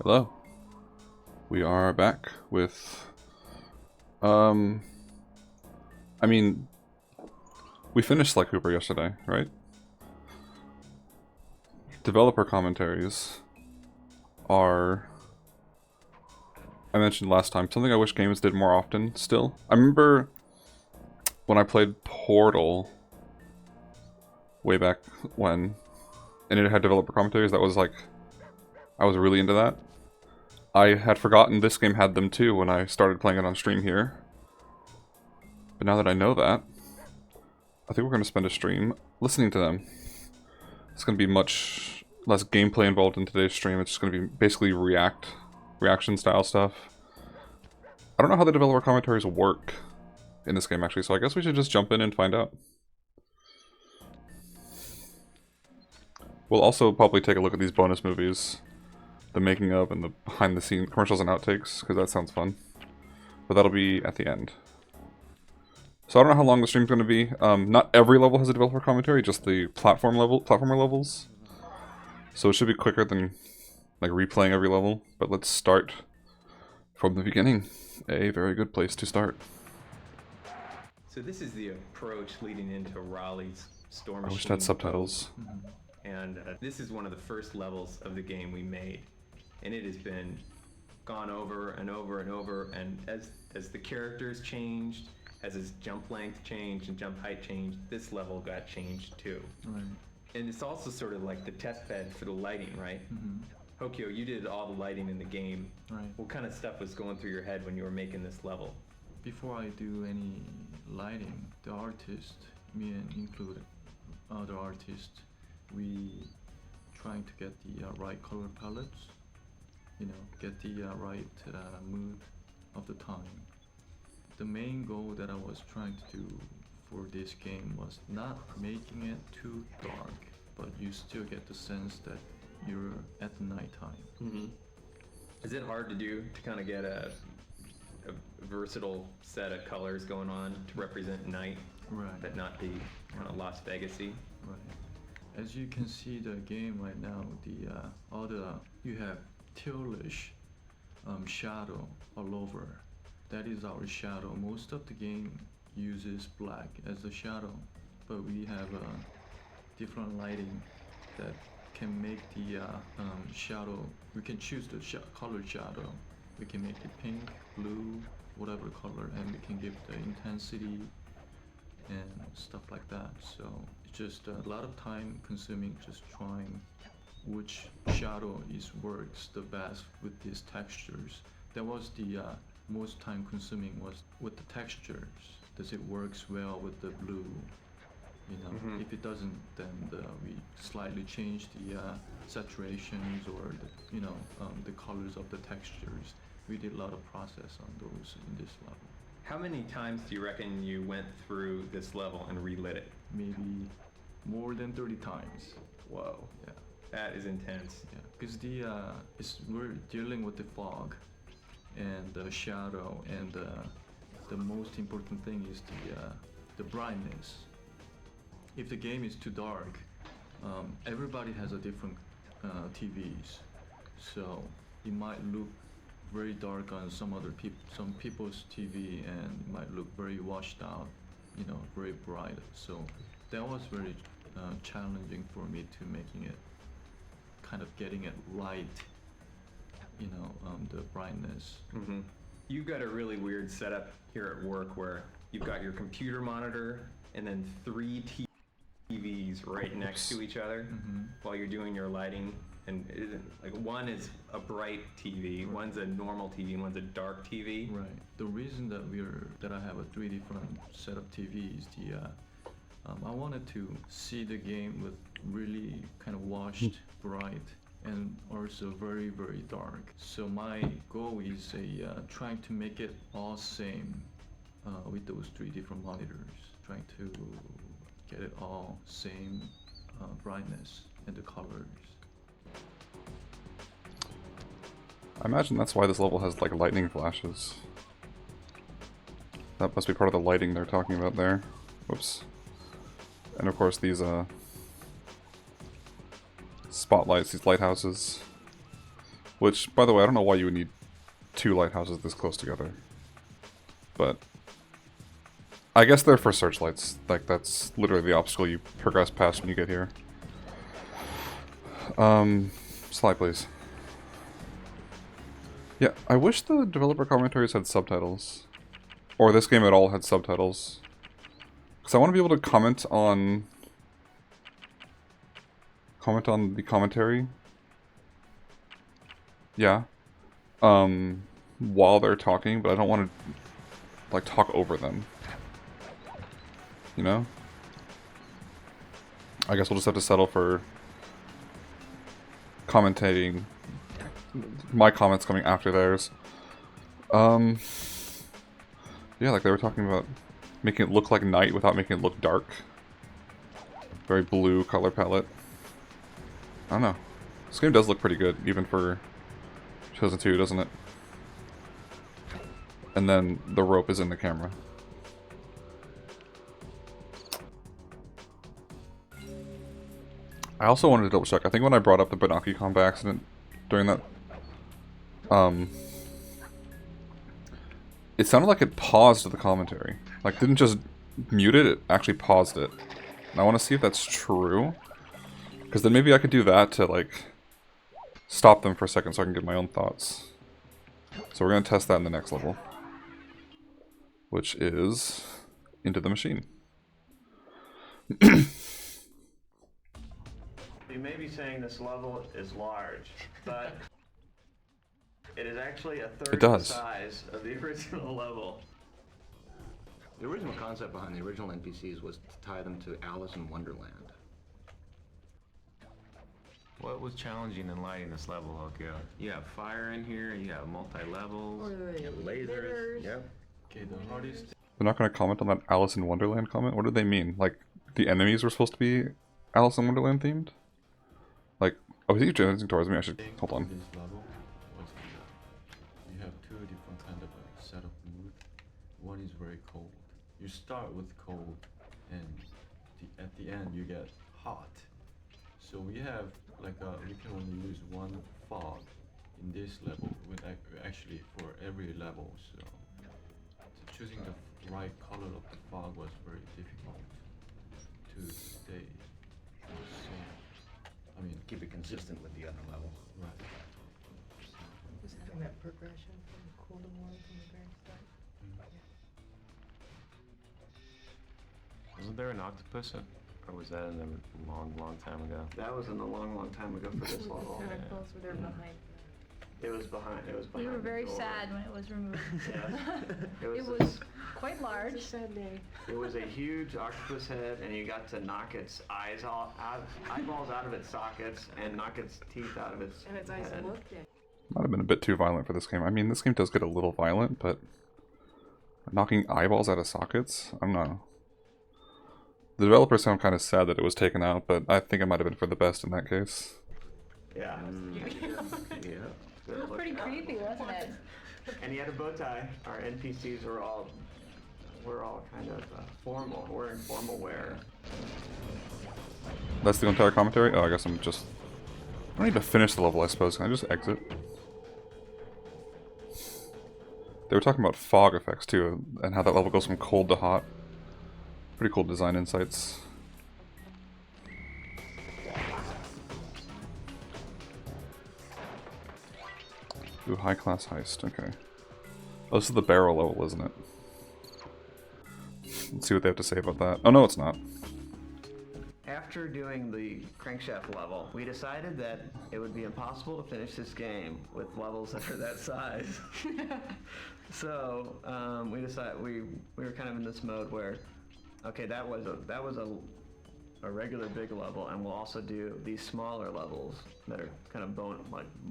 Hello. We are back with, I mean, we finished Sly Cooper yesterday, right? Developer commentaries are, I mentioned last time, something I wish games did more often still. I remember when I played Portal way back when, and it had developer commentaries, that was like, I was really into that. I had forgotten this game had them too when I started playing it on stream here. But now that I know that, I think we're going to spend a stream listening to them. It's going to be much less gameplay involved in today's stream. It's just going to be basically reaction style stuff. I don't know how the developer commentaries work in this game actually, so I guess we should just jump in and find out. We'll also probably take a look at these bonus movies, the making of and the behind the scenes commercials and outtakes, because that sounds fun. But that'll be at the end. So I don't know how long the stream's going to be. Not every level has a developer commentary, just the platformer levels. So it should be quicker than like replaying every level. But let's start from the beginning. A very good place to start. So this is the approach leading into Raleigh's Storm Machine. I wish it had subtitles. And this is one of the first levels of the game we made. And it has been gone over and over and over. And as the characters changed, as his jump length changed and jump height changed, this level got changed too. Right. And it's also sort of like the test bed for the lighting, right? Mm-hmm. Hokyo, you did all the lighting in the game. Right. What kind of stuff was going through your head when you were making this level? Before I do any lighting, the artist, me and include other artists, we trying to get the right color palettes, you know, get the right mood of the time. The main goal that I was trying to do for this game was not making it too dark, but you still get the sense that you're at the nighttime. Mm-hmm. Is it hard to do to kind of get a versatile set of colors going on to represent night, Right. but not be kind of Las Vegas-y? Right. As you can see the game right now, you have tealish shadow all over. That is our shadow. Most of the game uses black as the shadow, but we have different lighting that can make the shadow. We can choose the color shadow. We can make it pink, blue, whatever color, and we can give the intensity and stuff like that. So it's just a lot of time consuming just trying which shadow works the best with these textures. That was the most time consuming was with the textures. Does it works well with the blue? You know, Mm-hmm. if it doesn't, then we slightly change the saturations or the colors of the textures. We did a lot of process on those in this level. How many times do you reckon you went through this level and relit it? Maybe more than 30 times. Whoa. Yeah. That is intense. Yeah, because we're dealing with the fog and the shadow, and the most important thing is the brightness. If the game is too dark, everybody has a different TVs, so it might look very dark on some people's TV, and it might look very washed out, you know, very bright. So that was very challenging for me to making it kind of getting it right, you know, the brightness. Mm-hmm. You've got a really weird setup here at work where you've got your computer monitor and then 3 TVs right next to each other while you're doing your lighting. And it isn't like one is a bright TV, one's a normal TV, and one's a dark TV. Right. The reason that I have a 3 different set of TVs, I wanted to see the game with really kind of washed, bright, and also very, very dark. So my goal is trying to make it all same with those 3 different monitors, trying to get it all same brightness and the colors. I imagine that's why this level has like lightning flashes. That must be part of the lighting they're talking about there. Whoops. And of course these spotlights, these lighthouses. Which, by the way, I don't know why you would need 2 lighthouses this close together. But I guess they're for searchlights. Like, that's literally the obstacle you progress past when you get here. Sly, please. Yeah, I wish the developer commentaries had subtitles. Or this game at all had subtitles. Because I want to be able to comment on the commentary. Yeah. While they're talking, but I don't want to, like, talk over them. You know? I guess we'll just have to settle for commentating my comments coming after theirs. Yeah, like they were talking about making it look like night without making it look dark. Very blue color palette. I don't know. This game does look pretty good, even for Chosen 2, doesn't it? And then the rope is in the camera. I also wanted to double check. I think when I brought up the Banaki combat accident during that, it sounded like it paused the commentary. Like, didn't just mute it, it actually paused it. And I want to see if that's true. Because then maybe I could do that to, like, stop them for a second so I can get my own thoughts. So we're going to test that in the next level. Which is into the machine. You may be saying this level is large, but it is actually a third the size of the original level. The original concept behind the original NPCs was to tie them to Alice in Wonderland. What was challenging in lighting this level, Hokyo? You have fire in here, you have multi-levels, you have lasers. Yep. Okay, the hardest. They're not going to comment on that Alice in Wonderland comment? What did they mean? Like, the enemies were supposed to be Alice in Wonderland themed? Like, oh, he's advancing towards me. I should hold on. This level was you have 2 different kind of setup mood. One is very cold. You start with cold, and at the end you get hot. So we have like we can only use one fog in this level. With actually for every level, so choosing the right color of the fog was very difficult to stay. So, I mean, Keep it consistent with the other level. right. Just having that progression from cool to warm from the very start. Wasn't there an octopus? Or was that in a long, long time ago? That was in a long, long time ago for this level. Kind of close where they're behind. It was behind. It was We behind. were the very door. sad when it was removed. Yeah. It was quite large. It's a sad day. It was a huge octopus head, and you got to knock its eyeballs out of its sockets, and knock its teeth out of its And its eyes head. looked at. Might have been a bit too violent for this game. I mean, this game does get a little violent, but knocking eyeballs out of sockets? I don't know. The developers sound kind of sad that it was taken out, but I think it might have been for the best in that case. Yeah. Yeah. It was pretty creepy, wasn't it? And he had a bow tie. Our NPCs were all kind of formal, wearing formal wear. That's the entire commentary? Oh, I guess I'm just... I don't need to finish the level, I suppose. Can I just exit? They were talking about fog effects, too, and how that level goes from cold to hot. Pretty cool design insights. Ooh, high class heist, okay. Oh, this is the barrel level, isn't it? Let's see what they have to say about that. Oh, no, it's not. After doing the crankshaft level, we decided that it would be impossible to finish this game with levels that are that size. So we decided we were kind of in this mode where, okay, that was a regular big level, and we'll also do these smaller levels that are kind of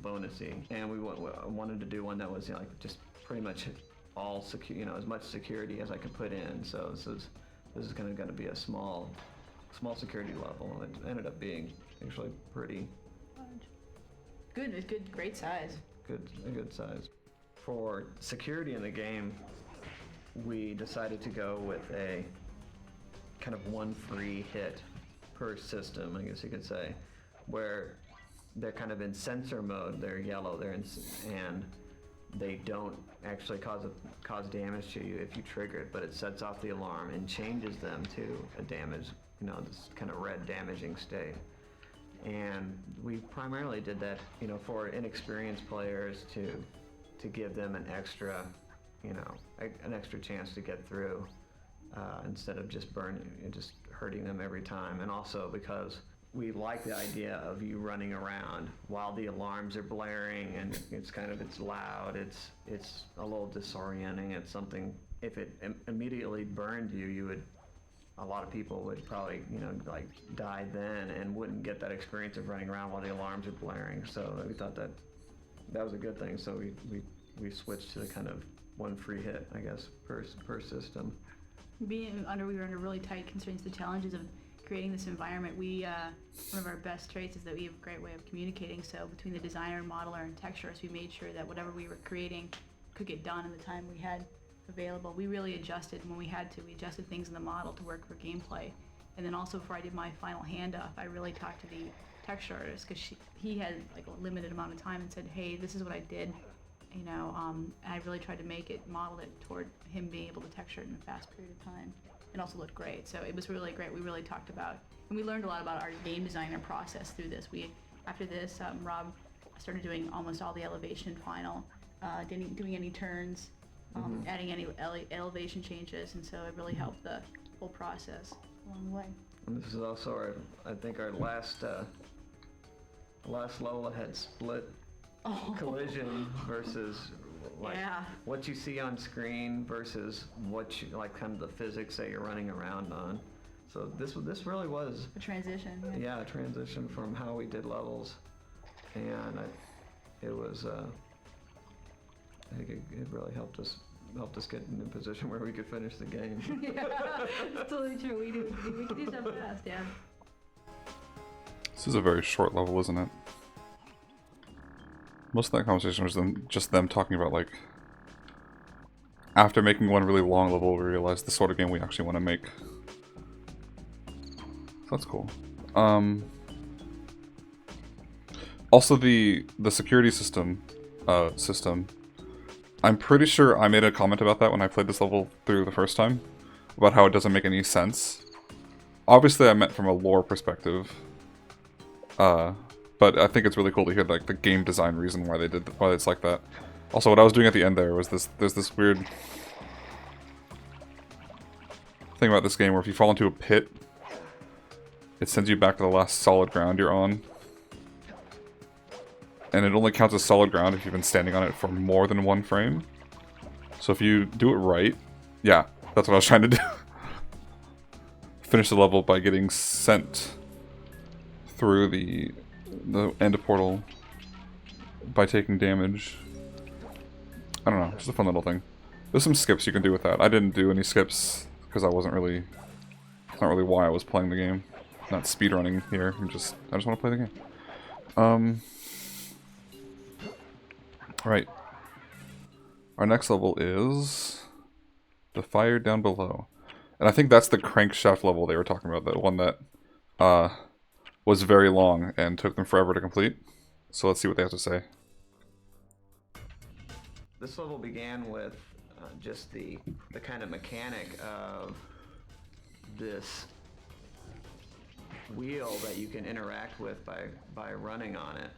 bonusy. And we wanted to do one that was, you know, like just pretty much all secure, you know, as much security as I could put in. So this is going to be a small security level. It ended up being actually pretty Good, it's good, great size. a good size. For security in the game, we decided to go with a kind of one free hit per system, I guess you could say, where they're kind of in sensor mode. They're yellow. And they don't actually cause damage to you if you trigger it, but it sets off the alarm and changes them to a damage, this kind of red damaging state. And we primarily did that, for inexperienced players to give them an extra, an extra chance to get through, instead of just hurting them every time. And also because we like the idea of you running around while the alarms are blaring, and it's loud, it's a little disorienting. It's something, if it immediately burned you, a lot of people would probably, die then and wouldn't get that experience of running around while the alarms are blaring. So we thought that was a good thing. So we switched to the kind of one free hit, I guess, per system. We were under really tight constraints. The challenges of creating this environment, one of our best traits is that we have a great way of communicating. So between the designer, modeler, and texturist, we made sure that whatever we were creating could get done in the time we had available. We really adjusted when we had to. We adjusted things in the model to work for gameplay. And then also before I did my final handoff, I really talked to the texture artist, because he had like a limited amount of time, and said, hey, this is what I did. And I really tried to model it toward him being able to texture it in a fast period of time, and also looked great. So it was really great. We really talked about, and we learned a lot about our game designer process through this. After this, Rob started doing almost all the elevation final, doing any turns, adding any elevation changes, and so it really helped the whole process along the way. And this is also I think our last level that had split collision versus what you see on screen versus what you kind of the physics that you're running around on. So this really was a transition. A transition from how we did levels, and it was I think it really helped us get in a position where we could finish the game. Yeah, that's totally true. We can do stuff fast, yeah. This is a very short level, isn't it? Most of that conversation was just them talking about, like, after making one really long level, we realized the sort of game we actually want to make. So that's cool. Also, the security system, I'm pretty sure I made a comment about that when I played this level through the first time, about how it doesn't make any sense. Obviously, I meant from a lore perspective, but I think it's really cool to hear like the game design reason why why it's like that. Also, what I was doing at the end there was there's this weird thing about this game where if you fall into a pit, it sends you back to the last solid ground you're on. And it only counts as solid ground if you've been standing on it for more than one frame. So if you do it right, yeah, that's what I was trying to do. Finish the level by getting sent through the end portal by taking damage. I don't know, just a fun little thing. There's some skips you can do with that. I didn't do any skips because it's not really why I was playing the game. Not speedrunning here. I just want to play the game. Right. Our next level is the fire down below. And I think that's the crankshaft level they were talking about, the one that was very long and took them forever to complete. So let's see what they have to say. This level began with just the kind of mechanic of this wheel that you can interact with by running on it.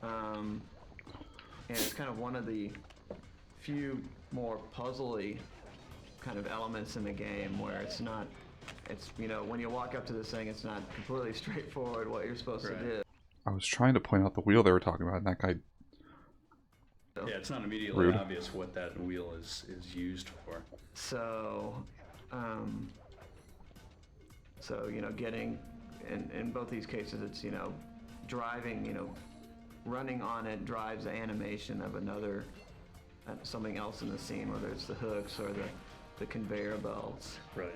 And it's kind of one of the few more puzzly kind of elements in the game where it's when you walk up to this thing, it's not completely straightforward what you're supposed to do. I was trying to point out the wheel they were talking about, and that guy... Yeah, it's not immediately rude. Obvious what that wheel is used for. So, getting, in both these cases, it's, driving, running on it drives the animation of something else in the scene, whether it's the hooks or the conveyor belts. Right.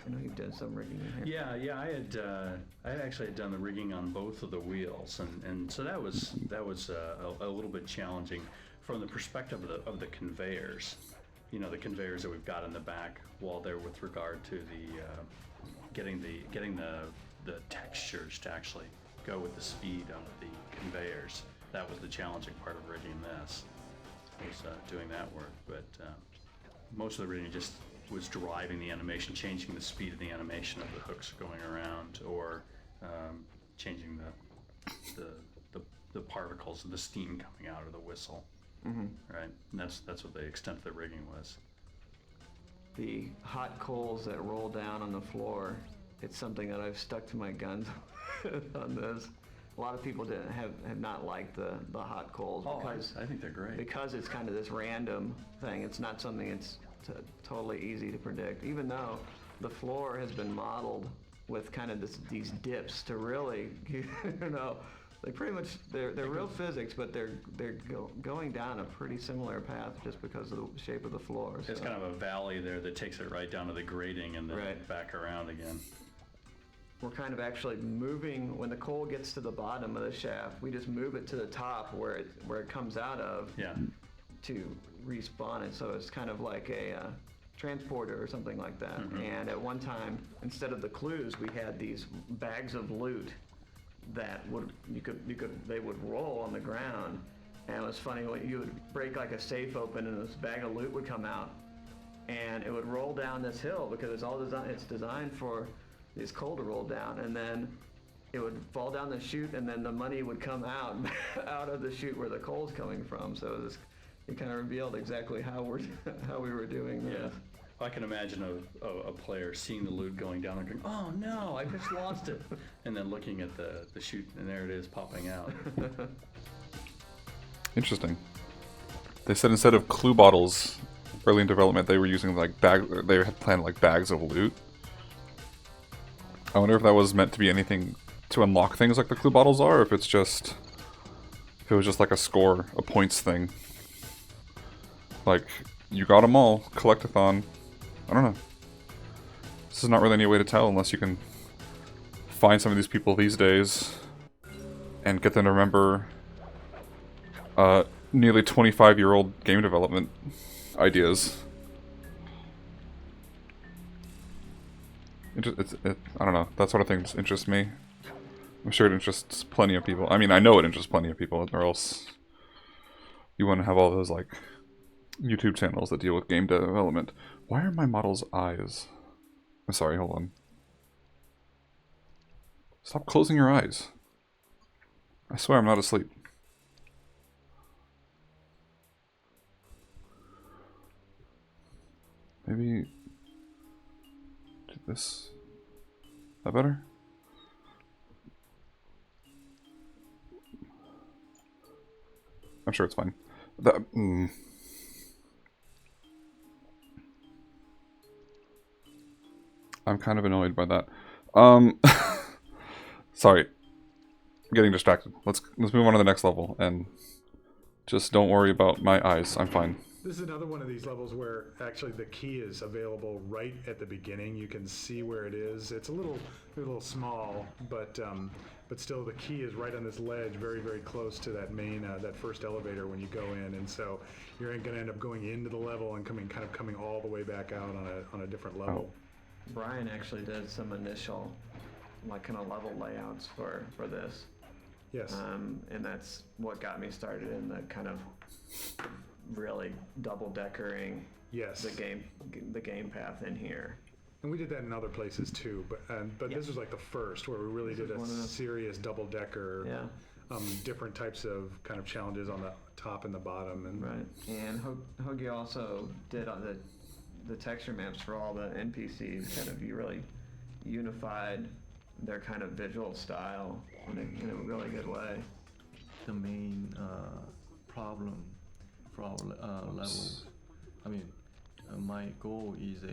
I know you've done some rigging in here. Yeah. I actually had done the rigging on both of the wheels, and so that was a little bit challenging from the perspective of the conveyors. The conveyors that we've got in the back wall there with regard to the getting the the textures to actually go with the speed of the conveyors. That was the challenging part of rigging this, was doing that work. But most of the rigging just was driving the animation, changing the speed of the animation of the hooks going around, or changing the particles of the steam coming out of the whistle. Right, and that's what the extent of the rigging was. The hot coals that roll down on the floor, it's something that I've stuck to my guns on this. A lot of people have not liked the hot coals because I think they're great. Because it's kind of this random thing. It's not something that's totally easy to predict. Even though the floor has been modeled with kind of these dips to really, they pretty much they're real physics, but they're going down a pretty similar path just because of the shape of the floor. It's kind of a valley there that takes it right down to the grading and then back around again. We're kind of actually moving, when the coal gets to the bottom of the shaft, we just move it to the top where it comes out of to respawn it. So it's kind of like a transporter or something like that. And at one time, instead of the clues, we had these bags of loot that they would roll on the ground. And it was funny when you would break like a safe open and this bag of loot would come out, and it would roll down this hill because it's designed for these coal to roll down, and then it would fall down the chute, and then the money would come out of the chute where the coal's coming from. So it kind of revealed exactly how we were doing this. Yeah. I can imagine a player seeing the loot going down and going, "Oh no, I just lost it," and then looking at the chute, and there it is popping out. Interesting. They said instead of clue bottles early in development, they were using they had planned like bags of loot. I wonder if that was meant to be anything to unlock things like the clue bottles are, or if it was just like a points thing. Like, you got them all, collectathon. I don't know. This is not really any way to tell unless you can find some of these people these days and get them to remember nearly 25-year-old game development ideas. I don't know. That sort of thing just interests me. I'm sure it interests plenty of people. I mean, I know it interests plenty of people, or else you wouldn't have all those, like, YouTube channels that deal with game development. Why are my models' eyes? I'm sorry, hold on. Stop closing your eyes. I swear I'm not asleep. Maybe do this. Is that better? I'm sure it's fine. I'm kind of annoyed by that. Sorry. I'm getting distracted. Let's move on to the next level and just don't worry about my eyes. I'm fine. This is another one of these levels where actually the key is available right at the beginning. You can see where it is. It's a little small, but still the key is right on this ledge, very, very close to that main that first elevator when you go in, and so you're going to end up going into the level and coming all the way back out on a different level. Oh. Brian actually did some initial kind of level layouts for this. Yes. And that's what got me started in the kind of really double-deckering the game path in here. And we did that in other places too, but this was like the first where we really did a serious double-decker. Yeah. Different types of kind of challenges on the top and the bottom. And right. And Hoagie also did the texture maps for all the NPCs. Kind of, you really unified their kind of visual style in a really good way. The main problem for our level, I mean, my goal is to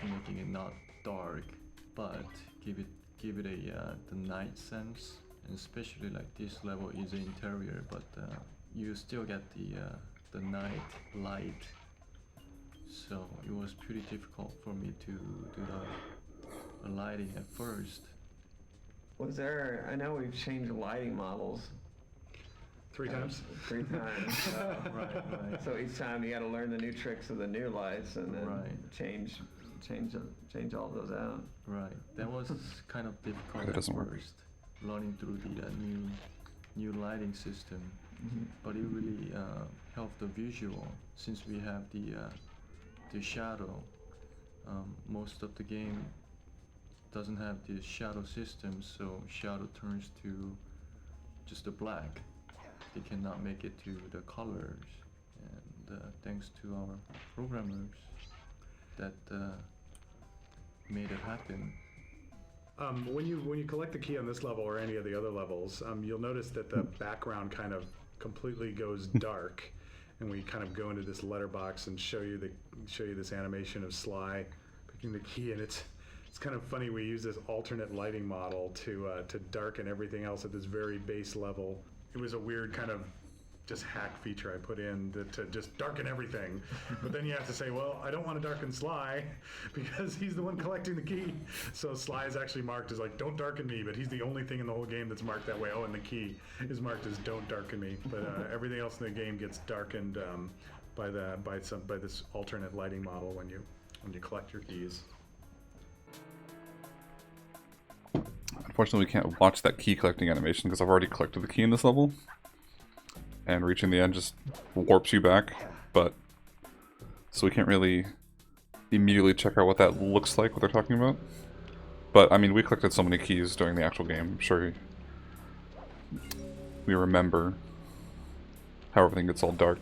making it not dark, but give it the night sense, and especially like this level is the interior, but you still get the night light. So it was pretty difficult for me to do the lighting at first. I know we've changed lighting models. 3 times? 3 times. Right. So each time you got to learn the new tricks of the new lights and then change change all those out. Right. That was kind of difficult It at doesn't work. first, learning through the new lighting system. But it really helped the visual since we have the shadow. Most of the game doesn't have the shadow system, so shadow turns to just a black. They cannot make it to the colors, and thanks to our programmers, that made it happen. When you collect the key on this level or any of the other levels, you'll notice that the background kind of completely goes dark, and we kind of go into this letterbox and show you this animation of Sly picking the key, and it's kind of funny. We use this alternate lighting model to darken everything else at this very base level. It was a weird kind of just hack feature I put in to just darken everything. But then you have to say, well, I don't want to darken Sly because he's the one collecting the key. So Sly is actually marked as like, don't darken me, but he's the only thing in the whole game that's marked that way. Oh, and the key is marked as don't darken me. But everything else in the game gets darkened by this alternate lighting model when you collect your keys. Unfortunately, we can't watch that key collecting animation because I've already collected the key in this level. And reaching the end just warps you back, so we can't really immediately check out what that looks like, what they're talking about. But, I mean, we collected so many keys during the actual game, I'm sure we remember how everything gets all dark.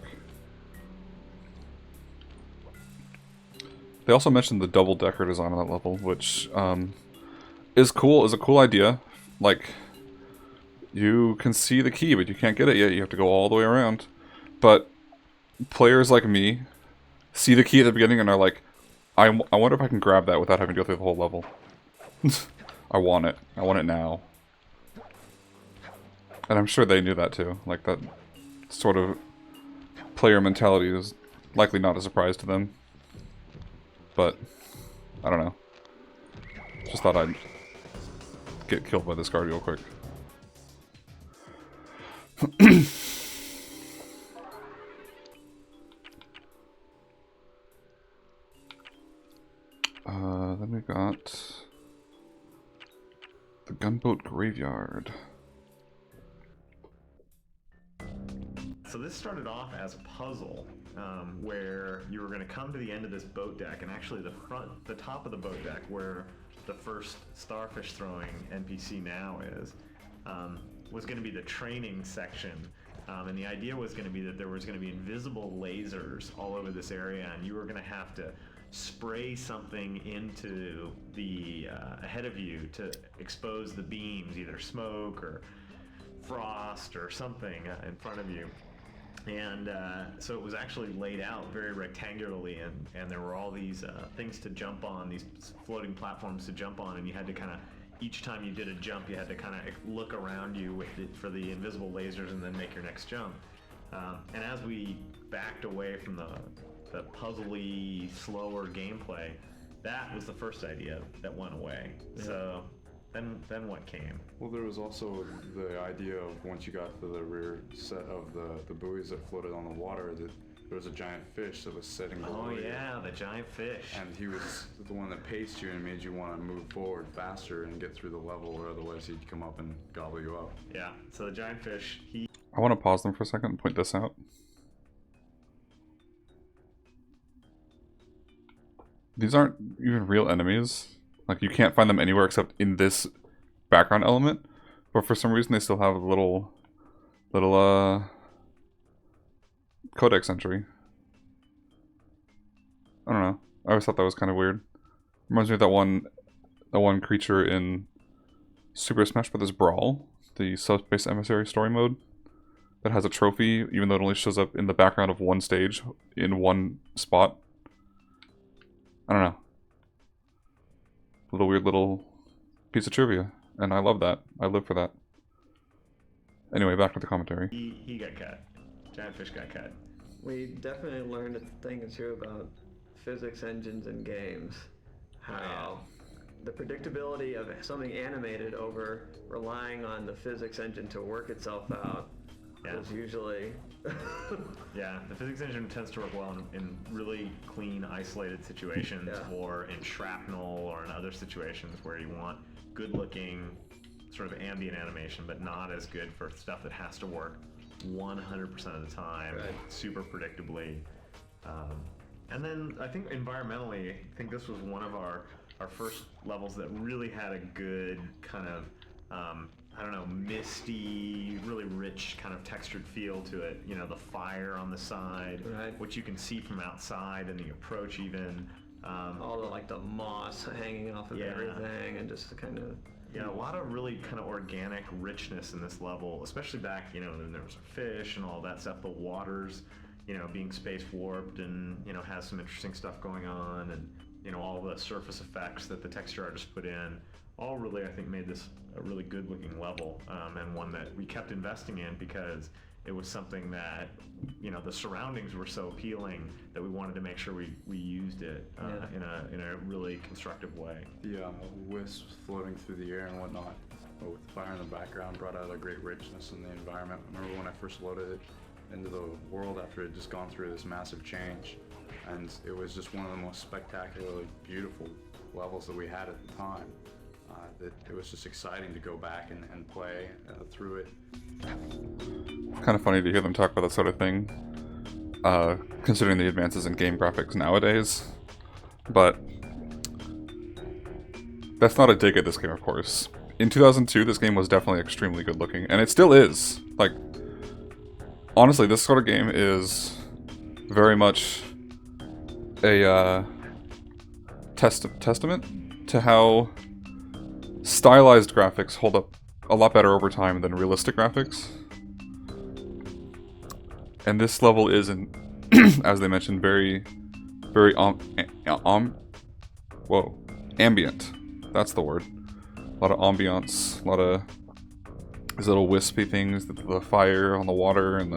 They also mentioned the double-decker design on that level, which is cool, is a cool idea. Like, you can see the key, but you can't get it yet. You have to go all the way around. But players like me see the key at the beginning and are like, I wonder if I can grab that without having to go through the whole level. I want it. I want it now. And I'm sure they knew that too. Like, that sort of player mentality is likely not a surprise to them. But, I don't know. Just thought I'd get killed by this guard real quick. Then we got the gunboat graveyard. So this started off as a puzzle where you were going to come to the end of this boat deck, and actually the top of the boat deck where the first starfish throwing NPC now is, was going to be the training section. And the idea was going to be that there was going to be invisible lasers all over this area, and you were going to have to spray something into the ahead of you to expose the beams, either smoke or frost or something in front of you. And so it was actually laid out very rectangularly, and there were all these things to jump on, these floating platforms to jump on, and you had to kind of, each time you did a jump, you had to kind of look around you with for the invisible lasers and then make your next jump. And as we backed away from the puzzly, slower gameplay, that was the first idea that went away. Yeah. So then what came? Well, there was also the idea of once you got to the rear set of the buoys that floated on the water, that there was a giant fish that was sitting below you. Oh yeah, the giant fish. And he was the one that paced you and made you want to move forward faster and get through the level, or otherwise he'd come up and gobble you up. Yeah, so the giant fish, I want to pause them for a second and point this out. These aren't even real enemies. Like, you can't find them anywhere except in this background element. But for some reason they still have a little codex entry. I don't know. I always thought that was kind of weird. Reminds me of that one creature in Super Smash Bros. Brawl, the Subspace Emissary story mode, that has a trophy, even though it only shows up in the background of one stage in one spot. I don't know. A weird little piece of trivia, and I love that. I live for that. Anyway, back to the commentary. He got cut. Giant fish got cut. We definitely learned a thing or two about physics engines in games. How the predictability of something animated over relying on the physics engine to work itself out Yeah. Because usually, Yeah, the physics engine tends to work well in really clean, isolated situations, Yeah. or in shrapnel, or in other situations where you want good-looking, sort of ambient animation, but not as good for stuff that has to work 100% of the time, Right. super predictably. And then I think environmentally, I think this was one of our first levels that really had a good kind of I don't know, misty, really rich kind of textured feel to it. You know, the fire on the side, Right. which you can see from outside, and the approach even. all the like the moss hanging off of Yeah. everything, and just the kind of Yeah, a lot of really kind of organic richness in this level, especially back, you know, then there was fish and all that stuff. The waters, you know, being space warped and, you know, has some interesting stuff going on, and, you know, all the surface effects that the texture artists put in, all really, I think, made this a really good looking level, and one that we kept investing in because it was something that, you know, the surroundings were so appealing that we wanted to make sure we used it in a really constructive way. The wisps floating through the air and whatnot, but with the fire in the background, brought out a great richness in the environment. I remember when I first loaded it into the world after it had just gone through this massive change, and it was just one of the most spectacularly beautiful levels that we had at the time. That it was just exciting to go back and play through it. Kind of funny to hear them talk about that sort of thing, considering the advances in game graphics nowadays. But that's not a dig at this game, of course. In 2002, this game was definitely extremely good looking, and it still is. Like, honestly, this sort of game is very much a testament to how stylized graphics hold up a lot better over time than realistic graphics. And this level is, as they mentioned, very ambient. That's the word. A lot of ambiance, a lot of these little wispy things, the fire on the water, and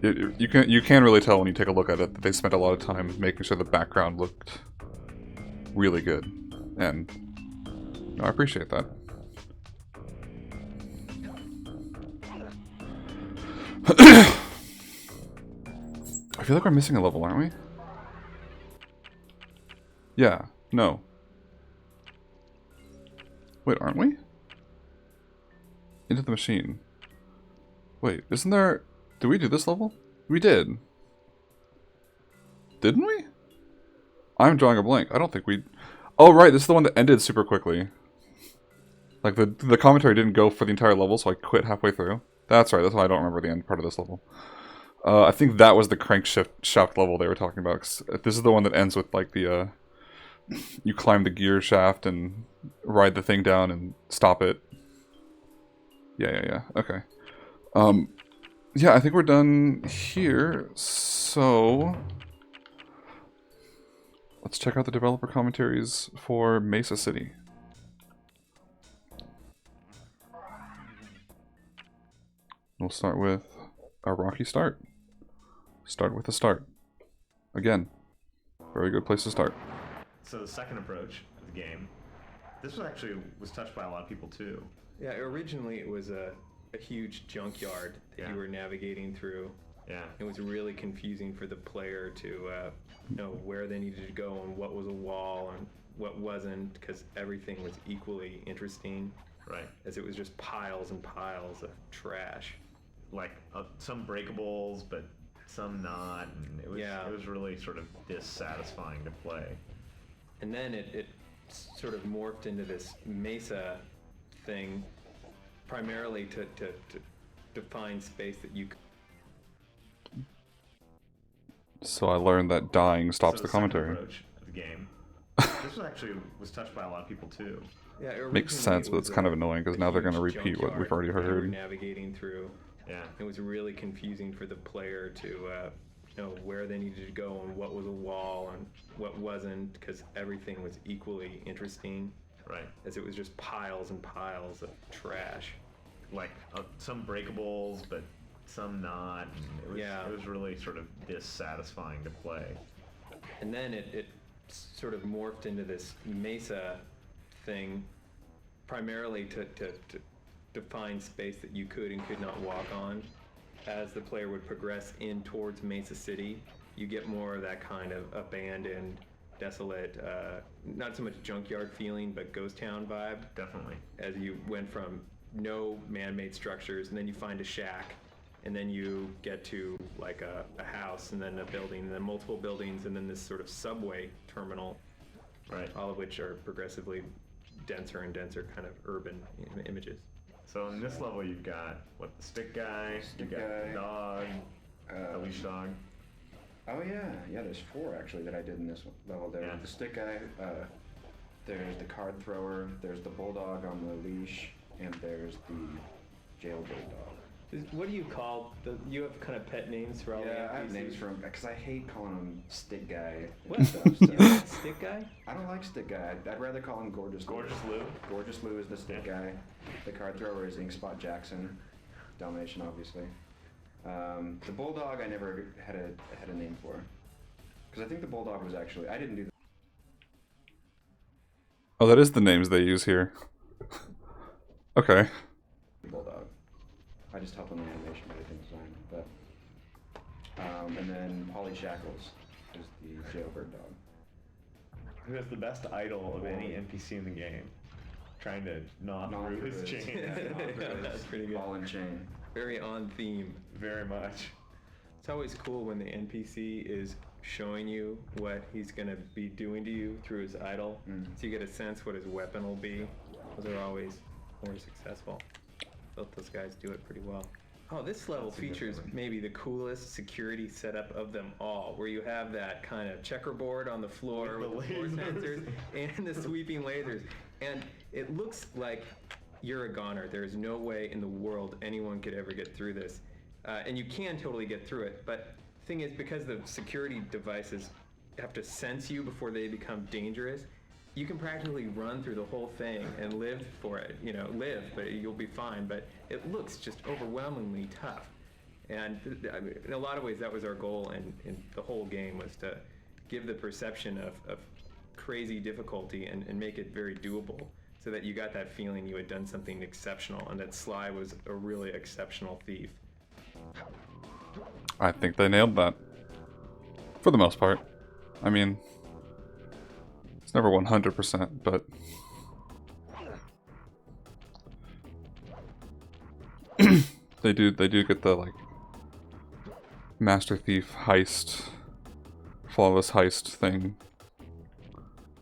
you can really tell when you take a look at it that they spent a lot of time making sure the background looked really good. And I appreciate that. I feel like we're missing a level, aren't we? Yeah. No. Wait, aren't we? Into the machine. Wait, isn't there... Did we do this level? We did. Didn't we? I'm drawing a blank. I don't think we... Oh, right, this is the one that ended super quickly. Like, the commentary didn't go for the entire level, so I quit halfway through. That's right, that's why I don't remember the end part of this level. I think that was the crankshaft shaft level they were talking about. 'Cause this is the one that ends with, like, the, you climb the gear shaft and ride the thing down and stop it. Yeah. Okay. Yeah, I think we're done here, so... Let's check out the developer commentaries for Mesa City. We'll start with a rocky start. Start with a start. Again, very good place to start. So the second approach of the game, this was touched by a lot of people too. Yeah, originally it was a huge junkyard that you were navigating through. Yeah. It was really confusing for the player to know where they needed to go and what was a wall and what wasn't, because everything was equally interesting. Right. As it was just piles and piles of trash. Like some breakables, but some not. And it was really sort of dissatisfying to play. And then it sort of morphed into this Mesa thing, primarily to find space that you could. So I learned that dying stops So the commentary. second approach of the game. This was touched by a lot of people too. Yeah, Makes sense, but it's kind of annoying because now they're going to repeat what we've already that you were heard. navigating through. Yeah. It was really confusing for the player to know where they needed to go and what was a wall and what wasn't, because everything was equally interesting. Right. As it was just piles and piles of trash. Like some breakables, but some not. And it was really sort of dissatisfying to play. And then it sort of morphed into this Mesa thing, primarily to defined space that you could and could not walk on. As the player would progress in towards Mesa City, you get more of that kind of abandoned, desolate, not so much junkyard feeling, but ghost town vibe. Definitely. As you went from no man-made structures, and then you find a shack, and then you get to like a house, and then a building, and then multiple buildings, and then this sort of subway terminal, Right. all of which are progressively denser and denser kind of urban images. So in this level, you've got what, the stick guy, you've got guy, the dog, the leash dog. Oh yeah, there's 4 actually that I did in this level. There's Yeah. the stick guy, there's the card thrower, there's the bulldog on the leash, and there's the jailbird dog. What do you call you have kind of pet names for all the Yeah, I have NPCs? names from, because I hate calling him stick guy What? and stuff. So. Stick guy? I don't like stick guy. I'd rather call him Gorgeous Lou. Gorgeous Lou. Gorgeous Lou is the stick guy. The card thrower is Inkspot Jackson. Dalmatian, obviously. The bulldog I never had a name for. Because I think the bulldog was actually, I didn't do Oh, that is the names they use here. Okay. the bulldog. I just helped on the animation, but I didn't design it. But, and then Polly Shackles is the jailbird dog. Who has the best idol of any NPC in the game? Trying to gnaw through his chain. That's pretty good. Ball and chain. Very on theme. Very much. It's always cool when the NPC is showing you what he's going to be doing to you through his idol. So you get a sense what his weapon will be. Those are always more successful. Both those guys do it pretty well. Oh, this level features maybe the coolest security setup of them all, where you have that kind of checkerboard on the floor with the floor sensors and the sweeping lasers. And it looks like you're a goner. There's no way in the world anyone could ever get through this. And you can totally get through it, but the thing is, because the security devices have to sense you before they become dangerous, you can practically run through the whole thing and live for it. You know, live, but you'll be fine. But it looks just overwhelmingly tough. And I mean, in a lot of ways, that was our goal in the whole game, was to give the perception of crazy difficulty and make it very doable, so that you got that feeling you had done something exceptional and that Sly was a really exceptional thief. I think they nailed that. For the most part. I mean, it's never 100%, but... they do get the, like, Master Thief heist, flawless heist thing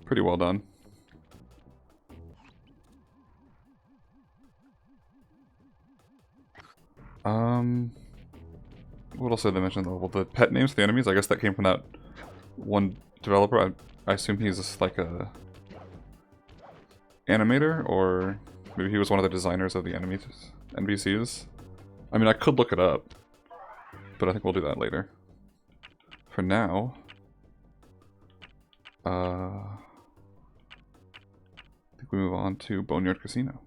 pretty well done. What else did they mention though? Well, the pet names for the enemies, I guess that came from that one developer. I assume he's just like a animator, or maybe he was one of the designers of the NPCs. I mean, I could look it up, but I think we'll do that later. For now, I think we move on to Boneyard Casino.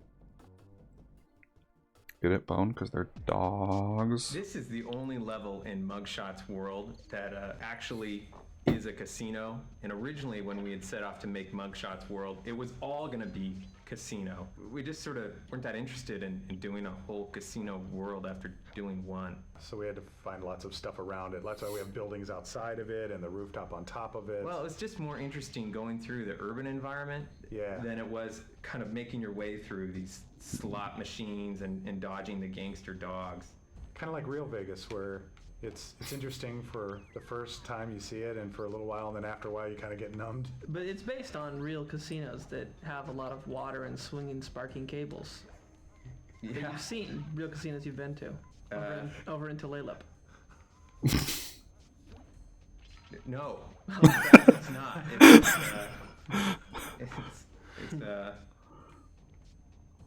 Get it, Bone? Because they're dogs. This is the only level in Mugshot's world that actually is a casino. And originally, when we had set off to make Mugshot's world, it was all going to be casino. We just sort of weren't that interested in doing a whole casino world after doing one. So we had to find lots of stuff around it. That's why we have buildings outside of it and the rooftop on top of it. Well, it was just more interesting going through the urban environment than it was kind of making your way through these slot machines and dodging the gangster dogs. Kind of like real Vegas, where it's interesting for the first time you see it, and for a little while, and then after a while you kind of get numbed. But it's based on real casinos that have a lot of water and swinging, sparking cables. That you've seen real casinos you've been to over in Tulalip. No, it's not.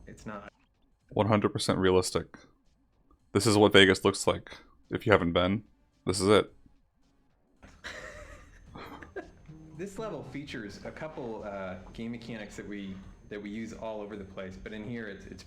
It's not. 100% realistic. This is what Vegas looks like. If you haven't been, this is it. This level features a couple game mechanics that we use all over the place, but in here it's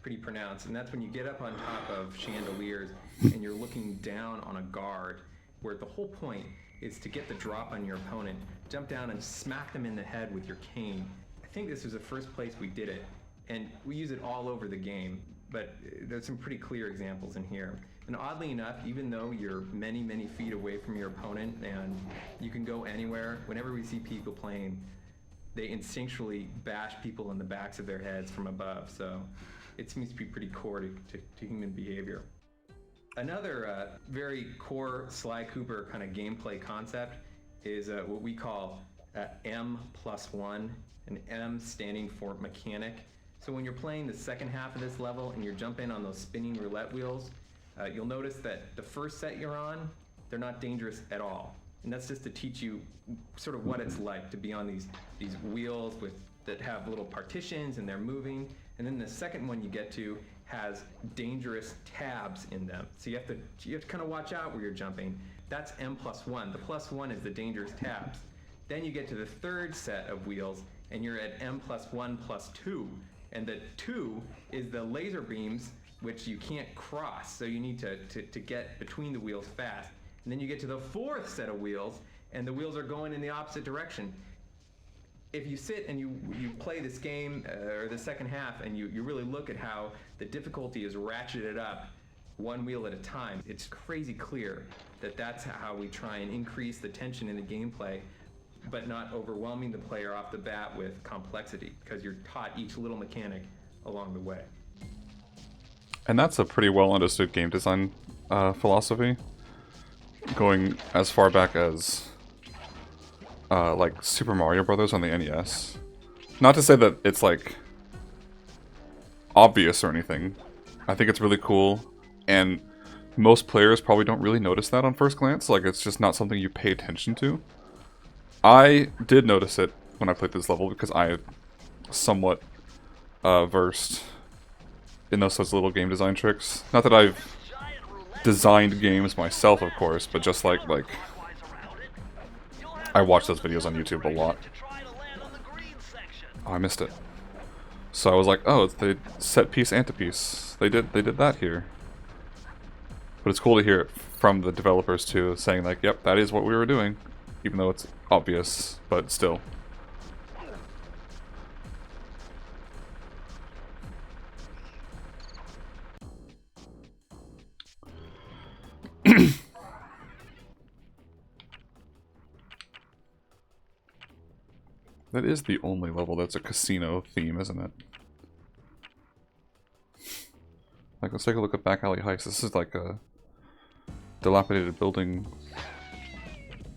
pretty pronounced, and that's when you get up on top of chandeliers and you're looking down on a guard, where the whole point is to get the drop on your opponent, jump down and smack them in the head with your cane. I think this was the first place we did it, and we use it all over the game. but there's some pretty clear examples in here. And oddly enough, even though you're many, many feet away from your opponent and you can go anywhere, whenever we see people playing, they instinctually bash people in the backs of their heads from above. So it seems to be pretty core to human behavior. Another very core Sly Cooper kind of gameplay concept is what we call M+1, an M standing for mechanic. So when you're playing the second half of this level and you're jumping on those spinning roulette wheels, you'll notice that the first set you're on, they're not dangerous at all. And that's just to teach you sort of what it's like to be on these wheels that have little partitions and they're moving. And then the second one you get to has dangerous tabs in them. So you have to kind of watch out where you're jumping. That's M+1. The +1 is the dangerous tabs. Then you get to the third set of wheels and you're at M+1+2. And the 2 is the laser beams, which you can't cross. So you need to get between the wheels fast. And then you get to the fourth set of wheels and the wheels are going in the opposite direction. If you sit and you play this game, or the second half, and you really look at how the difficulty is ratcheted up one wheel at a time, it's crazy clear that that's how we try and increase the tension in the gameplay, but not overwhelming the player off the bat with complexity, because you're taught each little mechanic along the way. And that's a pretty well understood game design philosophy, going as far back as like Super Mario Brothers on the NES. Not to say that it's like obvious or anything. I think it's really cool, and most players probably don't really notice that on first glance. Like, it's just not something you pay attention to. I did notice it when I played this level because I am somewhat versed in those sorts of little game design tricks. Not that I've designed games myself, of course, but just like I watch those videos on YouTube a lot. Oh, I missed it. So I was like, oh, it's the set piece antipiece. They did that here. But it's cool to hear it from the developers too, saying like, yep, that is what we were doing, even though it's obvious, but still. That is the only level that's a casino theme, isn't it? Like, let's take a look at Back Alley Heist. This is like a dilapidated building.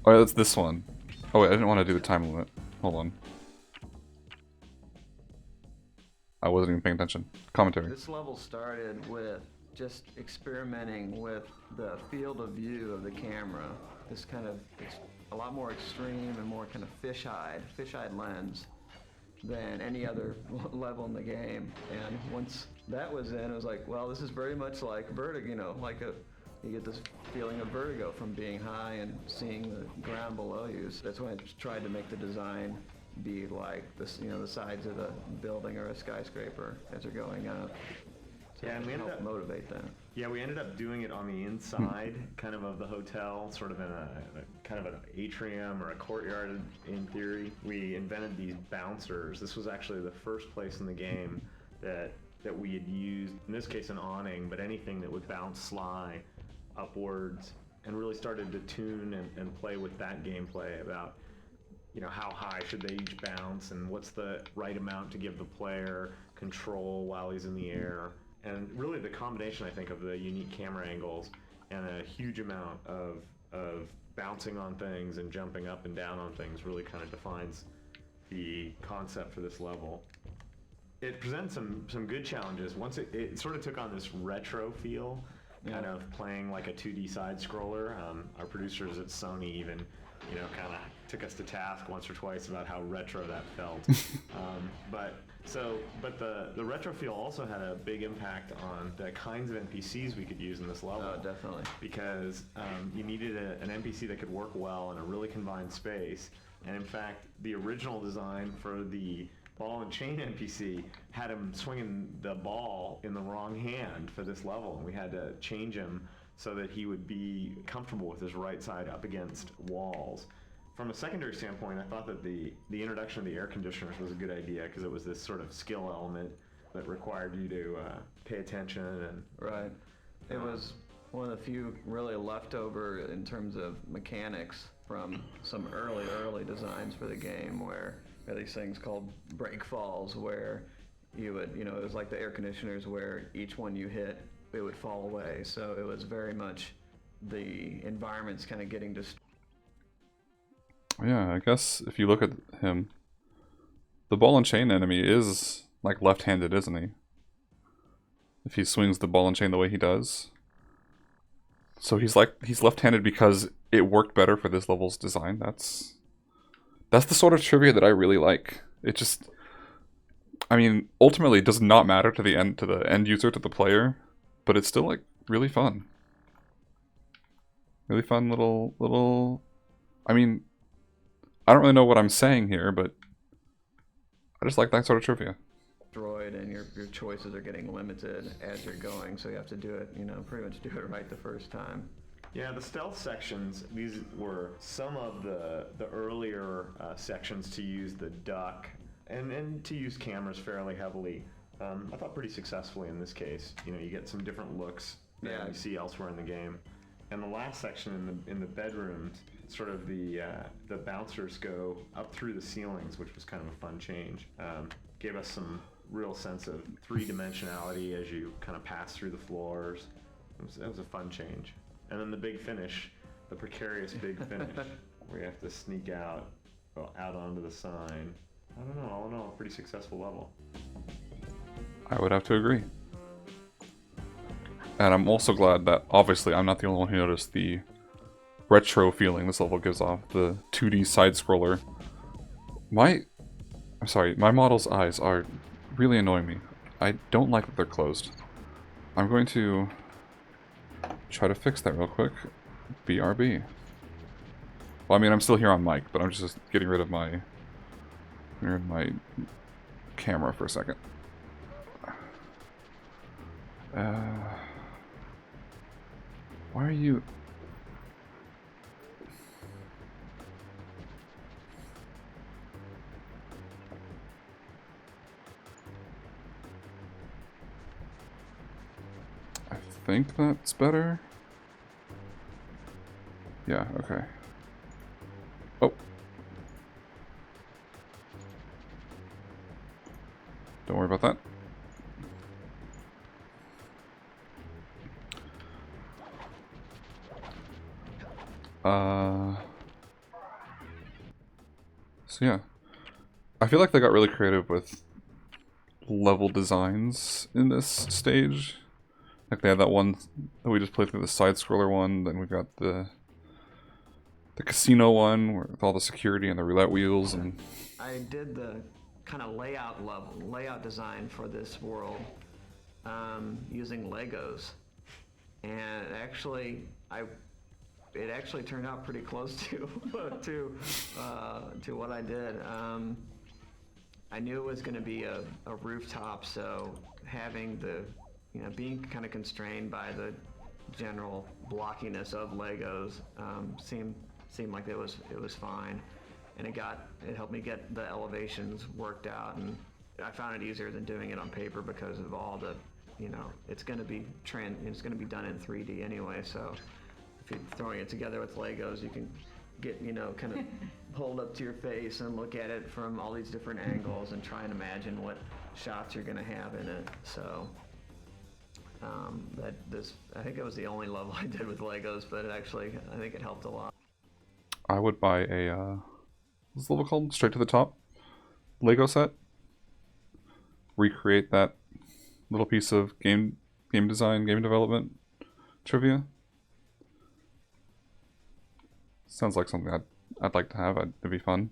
Oh, yeah, that's this one. Oh, wait, I didn't want to do the time limit. Hold on. I wasn't even paying attention. Commentary. This level started with just experimenting with the field of view of the camera. This kind of a lot more extreme and more kind of fish-eyed lens than any other level in the game. And once that was in, it was like, well, this is very much like Vertigo, you know, you get this feeling of vertigo from being high and seeing the ground below you. So that's why I tried to make the design be like this, you know, the sides of a building or a skyscraper as they're going up. So yeah, and we ended up motivate that. Yeah, we ended up doing it on the inside, kind of the hotel, sort of in a kind of an atrium or a courtyard in theory. We invented these bouncers. This was actually the first place in the game that we had used, in this case an awning, but anything that would bounce Sly upwards, and really started to tune and play with that gameplay about, you know, how high should they each bounce and what's the right amount to give the player control while he's in the air. And really the combination, I think, of the unique camera angles and a huge amount of bouncing on things and jumping up and down on things really kind of defines the concept for this level. It presents some good challenges. Once it sort of took on this retro feel, kind of playing like a 2D side scroller. Our producers at Sony even, you know, kind of took us to task once or twice about how retro that felt. But the retro feel also had a big impact on the kinds of NPCs we could use in this level. Oh, definitely. Because you needed an NPC that could work well in a really confined space. And in fact, the original design for the ball and chain NPC had him swinging the ball in the wrong hand for this level, and we had to change him so that he would be comfortable with his right side up against walls. From a secondary standpoint, I thought that the introduction of the air conditioners was a good idea because it was this sort of skill element that required you to pay attention and Right. It was one of the few really leftover in terms of mechanics from some early designs for the game, where there are these things called break falls, where you would, you know, it was like the air conditioners where each one you hit, it would fall away. So it was very much the environment's kind of getting destroyed. Yeah, I guess if you look at him, the ball and chain enemy is like left-handed, isn't he? If he swings the ball and chain the way he does. So he's left-handed because it worked better for this level's design. That's the sort of trivia that I really like. It just, I mean, ultimately it does not matter to the end user, to the player, but it's still like really fun. Really fun little I mean, I don't really know what I'm saying here, but I just like that sort of trivia. And your choices are getting limited as you're going, so you have to do it, you know, pretty much do it right the first time. yeah, the stealth sections, these were some of the earlier sections to use the duck and to use cameras fairly heavily. I thought pretty successfully in this case. You know, you get some different looks than you see elsewhere in the game. And the last section in the bedrooms, sort of the bouncers go up through the ceilings, which was kind of a fun change. Gave us some real sense of three-dimensionality as you kind of pass through the floors. That was a fun change. And then the big finish, the precarious big finish, where you have to sneak out onto the sign. I don't know, all in all, a pretty successful level. I would have to agree. And I'm also glad that, obviously, I'm not the only one who noticed the retro feeling this level gives off. The 2D side-scroller. I'm sorry, my model's eyes are really annoying me. I don't like that they're closed. I'm going to try to fix that real quick. BRB. Well, I mean, I'm still here on mic, but I'm just getting rid of my camera for a second. Why are you... I think that's better. Yeah, okay. Oh. Don't worry about that. So yeah. I feel like they got really creative with level designs in this stage. Like they had that one that we just played through, the side-scroller one, then we've got the casino one with all the security and the roulette wheels. And I did the kind of layout design for this world using Legos, and it actually turned out pretty close to what I did. I knew it was going to be a rooftop, so having being kind of constrained by the general blockiness of Legos seemed like it was fine, and it helped me get the elevations worked out, and I found it easier than doing it on paper because of all the, it's going to be done in 3D anyway. So if you're throwing it together with Legos, you can get kind of hold up to your face and look at it from all these different angles and try and imagine what shots you're going to have in it. So I think it was the only level I did with Legos, but I think it helped a lot. I would buy what's the level called? Straight to the Top Lego set. Recreate that little piece of game design, game development trivia. Sounds like something I'd like to have. It'd be fun.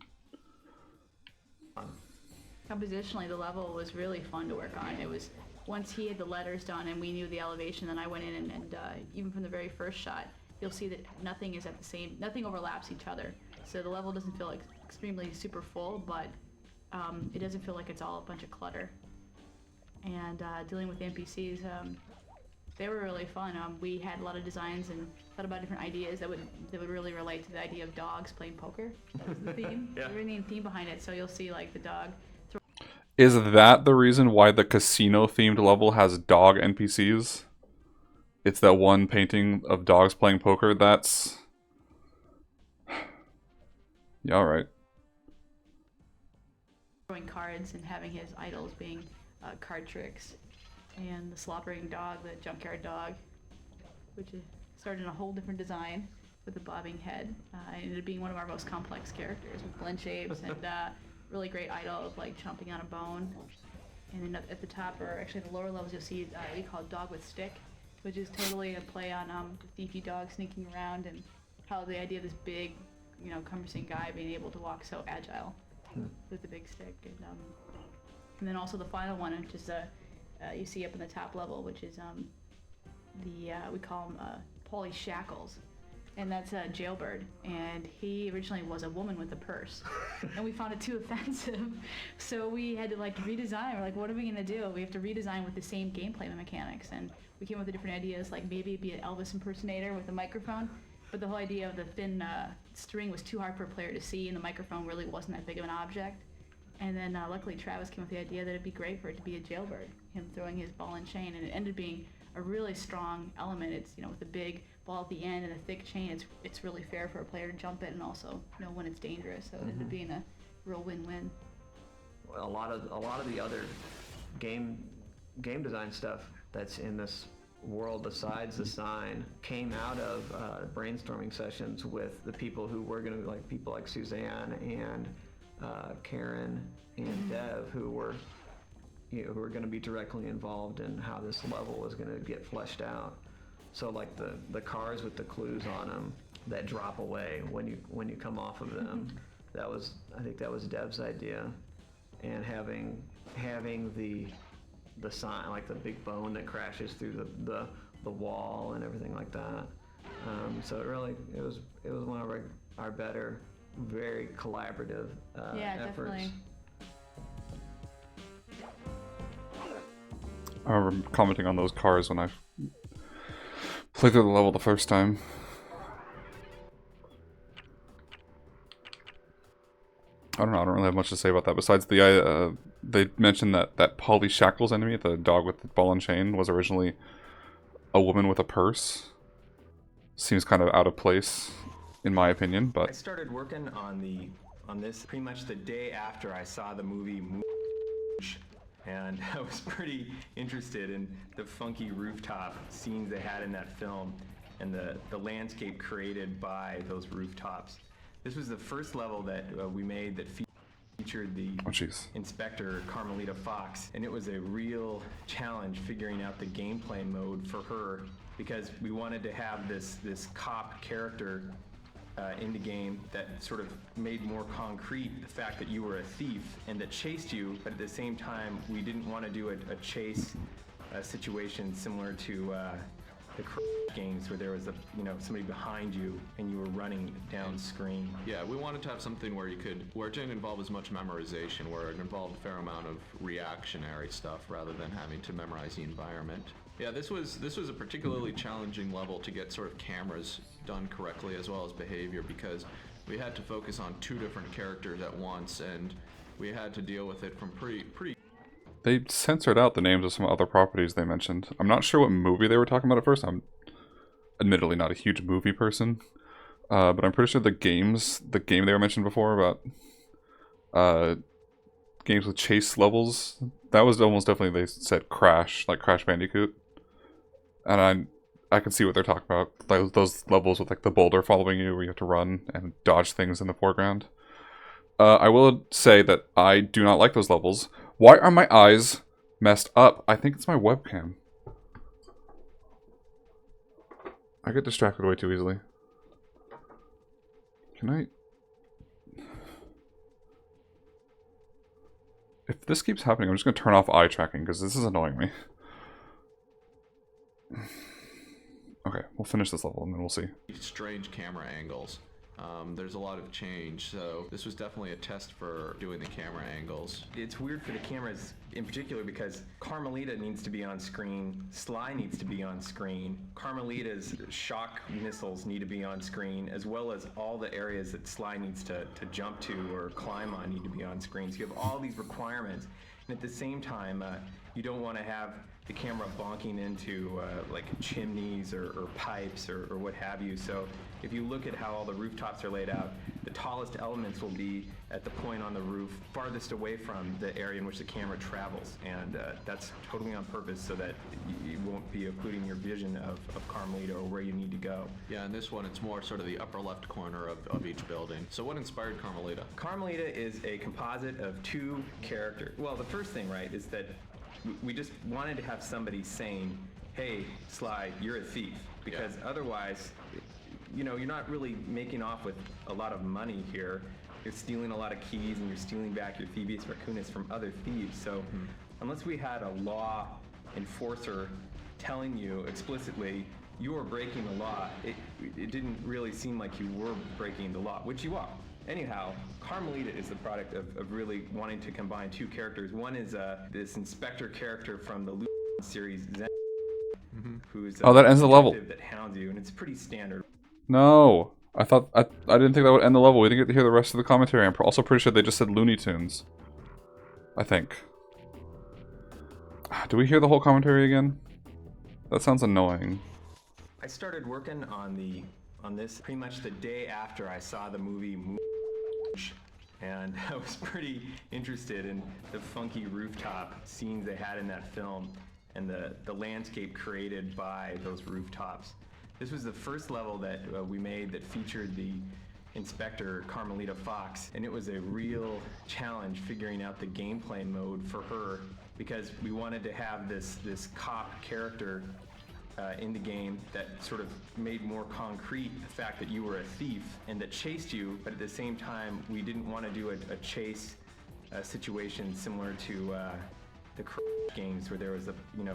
Compositionally, the level was really fun to work on. It was, once he had the letters done and we knew the elevation, then I went in and even from the very first shot, you'll see that nothing overlaps each other. So the level doesn't feel like extremely super full, but it doesn't feel like it's all a bunch of clutter. And dealing with NPCs, they were really fun. We had a lot of designs and thought about different ideas that would really relate to the idea of dogs playing poker. That was the theme. Yeah. The main theme behind it. So you'll see like the dog. Is that the reason why the casino-themed level has dog NPCs? It's that one painting of dogs playing poker. That's... Yeah, alright. Throwing cards and having his idols being card tricks. And the slobbering dog, the junkyard dog, which started in a whole different design with a bobbing head. It ended up being one of our most complex characters with blend shapes and really great idol of like chomping on a bone. And then at the top, or actually the lower levels, you'll see what we call dog with stick, which is totally a play on the thiefy dog sneaking around and how the idea of this big, you know, cumbersome guy being able to walk so agile with the big stick. And then also the final one, which is you see up in the top level, which is we call him Paulie Shackles. And that's a jailbird, and he originally was a woman with a purse, and we found it too offensive, so we had to like redesign. We're like, what are we gonna do? We have to redesign with the same gameplay mechanics, and we came up with different ideas, like maybe it'd be an Elvis impersonator with a microphone, but the whole idea of the thin string was too hard for a player to see, and the microphone really wasn't that big of an object. And then luckily Travis came up with the idea that it'd be great for it to be a jailbird, him throwing his ball and chain, and it ended up being a really strong element. It's, you know, with the big ball at the end and a thick chain, it's really fair for a player to jump it and also know when it's dangerous. So it ended up being a real win-win. Well, a lot of the other game design stuff that's in this world besides the sign came out of brainstorming sessions with the people who were going to, like people like Suzanne and Karen and Dev, who were going to be directly involved in how this level was going to get fleshed out. So like the cars with the clues on them that drop away when you come off of them, I think that was Dev's idea, and having the sign, like the big bone that crashes through the wall and everything like that. So it was one of our better, very collaborative efforts. Definitely. I remember commenting on those cars when I played through the level the first time. I don't know, I don't really have much to say about that besides they mentioned that Polly Shackles enemy, the dog with the ball and chain, was originally a woman with a purse. Seems kind of out of place, in my opinion, but... I started working on this pretty much the day after I saw the movie and I was pretty interested in the funky rooftop scenes they had in that film and the landscape created by those rooftops. This was the first level that we made that featured the Inspector Carmelita Fox, and it was a real challenge figuring out the gameplay mode for her, because we wanted to have this cop character in the game that sort of made more concrete the fact that you were a thief and that chased you, but at the same time we didn't want to do a chase situation similar to the games where there was somebody behind you and you were running down screen. Yeah, we wanted to have something where it didn't involve as much memorization, where it involved a fair amount of reactionary stuff rather than having to memorize the environment. Yeah, this was a particularly challenging level to get sort of cameras done correctly as well as behavior, because we had to focus on two different characters at once, and we had to deal with it from pretty. They censored out the names of some other properties they mentioned. I'm not sure what movie they were talking about at first. I'm admittedly not a huge movie person, but I'm pretty sure the game they were mentioned before about games with chase levels, that was almost definitely, they said Crash, like Crash Bandicoot. And I can see what they're talking about. Like those levels with like the boulder following you where you have to run and dodge things in the foreground. I will say that I do not like those levels. Why are my eyes messed up? I think it's my webcam. I get distracted way too easily. Can I... If this keeps happening, I'm just going to turn off eye tracking because this is annoying me. Okay, we'll finish this level and then we'll see. Strange camera angles. There's a lot of change, so this was definitely a test for doing the camera angles. It's weird for the cameras in particular because Carmelita needs to be on screen, Sly needs to be on screen, Carmelita's shock missiles need to be on screen, as well as all the areas that Sly needs to jump to or climb on need to be on screen. So you have all these requirements, and at the same time, you don't want to have the camera bonking into like chimneys or pipes or what have you. So if you look at how all the rooftops are laid out, the tallest elements will be at the point on the roof farthest away from the area in which the camera travels. And that's totally on purpose so that you won't be occluding your vision of Carmelita or where you need to go. Yeah, in this one, it's more sort of the upper left corner of each building. So what inspired Carmelita? Carmelita is a composite of two characters. Well, the first thing, right, is that we just wanted to have somebody saying, hey, Sly, you're a thief. Because otherwise, you know, you're not really making off with a lot of money here. You're stealing a lot of keys and you're stealing back your Thievius Raccoonus from other thieves. So unless we had a law enforcer telling you explicitly you are breaking the law, it didn't really seem like you were breaking the law, which you are. Anyhow, Carmelita is the product of really wanting to combine two characters. One is this inspector character from the series, Zen, who's that ends the level. that hounds you, and it's pretty standard. No, I didn't think that would end the level. We didn't get to hear the rest of the commentary. I'm also pretty sure they just said Looney Tunes. I think. Do we hear the whole commentary again? That sounds annoying. I started working on this pretty much the day after I saw the movie, and I was pretty interested in the funky rooftop scenes they had in that film and the landscape created by those rooftops. This was the first level that we made that featured the Inspector Carmelita Fox, and it was a real challenge figuring out the gameplay mode for her because we wanted to have this cop character in the game that sort of made more concrete the fact that you were a thief and that chased you, but at the same time we didn't want to do a chase situation similar to the games where there was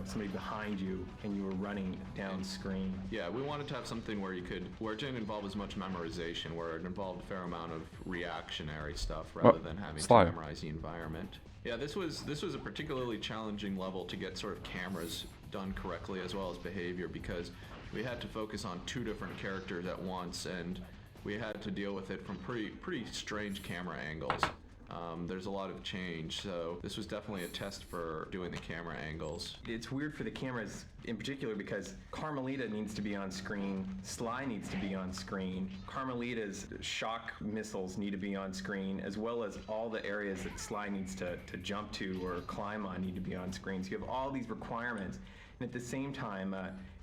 somebody behind you and you were running down screen. Yeah, we wanted to have something where it didn't involve as much memorization, where it involved a fair amount of reactionary stuff rather than having Sly. to memorize the environment. Yeah, this was a particularly challenging level to get sort of cameras done correctly as well as behavior because we had to focus on two different characters at once and we had to deal with it from pretty strange camera angles. There's a lot of change, so this was definitely a test for doing the camera angles. It's weird for the cameras in particular because Carmelita needs to be on screen, Sly needs to be on screen, Carmelita's shock missiles need to be on screen, as well as all the areas that Sly needs to jump to or climb on need to be on screen. So you have all these requirements, and at the same time,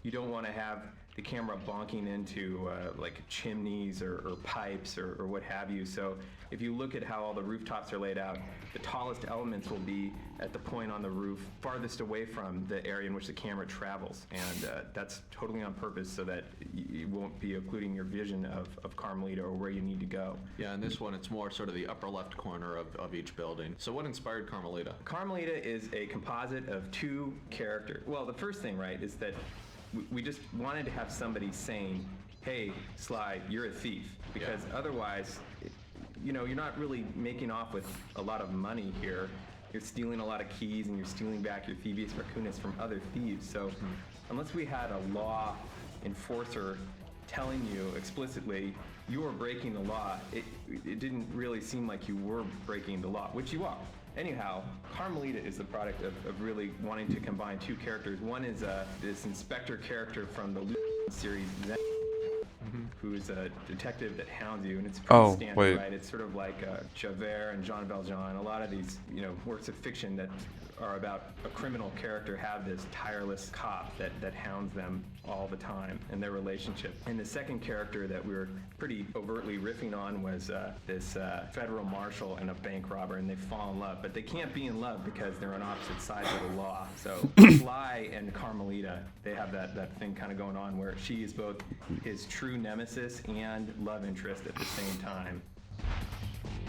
you don't want to have the camera bonking into like chimneys or pipes or what have you. So if you look at how all the rooftops are laid out, the tallest elements will be at the point on the roof farthest away from the area in which the camera travels. And that's totally on purpose so that you won't be occluding your vision of Carmelita or where you need to go. Yeah, in this one it's more sort of the upper left corner of each building. So what inspired Carmelita? Carmelita is a composite of two characters. Well, the first thing, right, is that we just wanted to have somebody saying, hey, Sly, you're a thief. Because otherwise, you're not really making off with a lot of money here. You're stealing a lot of keys and you're stealing back your Thievius Raccoonus from other thieves. So unless we had a law enforcer telling you explicitly you were breaking the law, it didn't really seem like you were breaking the law, which you are. Anyhow, Carmelita is the product of really wanting to combine two characters. One is this inspector character from the series, Zen, who's a detective that hounds you, and it's pretty standard, right? It's sort of like Javert and Jean Valjean. A lot of these, works of fiction that are about a criminal character have this tireless cop that hounds them all the time and their relationship. And the second character that we were pretty overtly riffing on was this federal marshal and a bank robber, and they fall in love, but they can't be in love because they're on opposite sides of the law. So Sly and Carmelita, they have that thing kind of going on where she is both his true nemesis and love interest at the same time.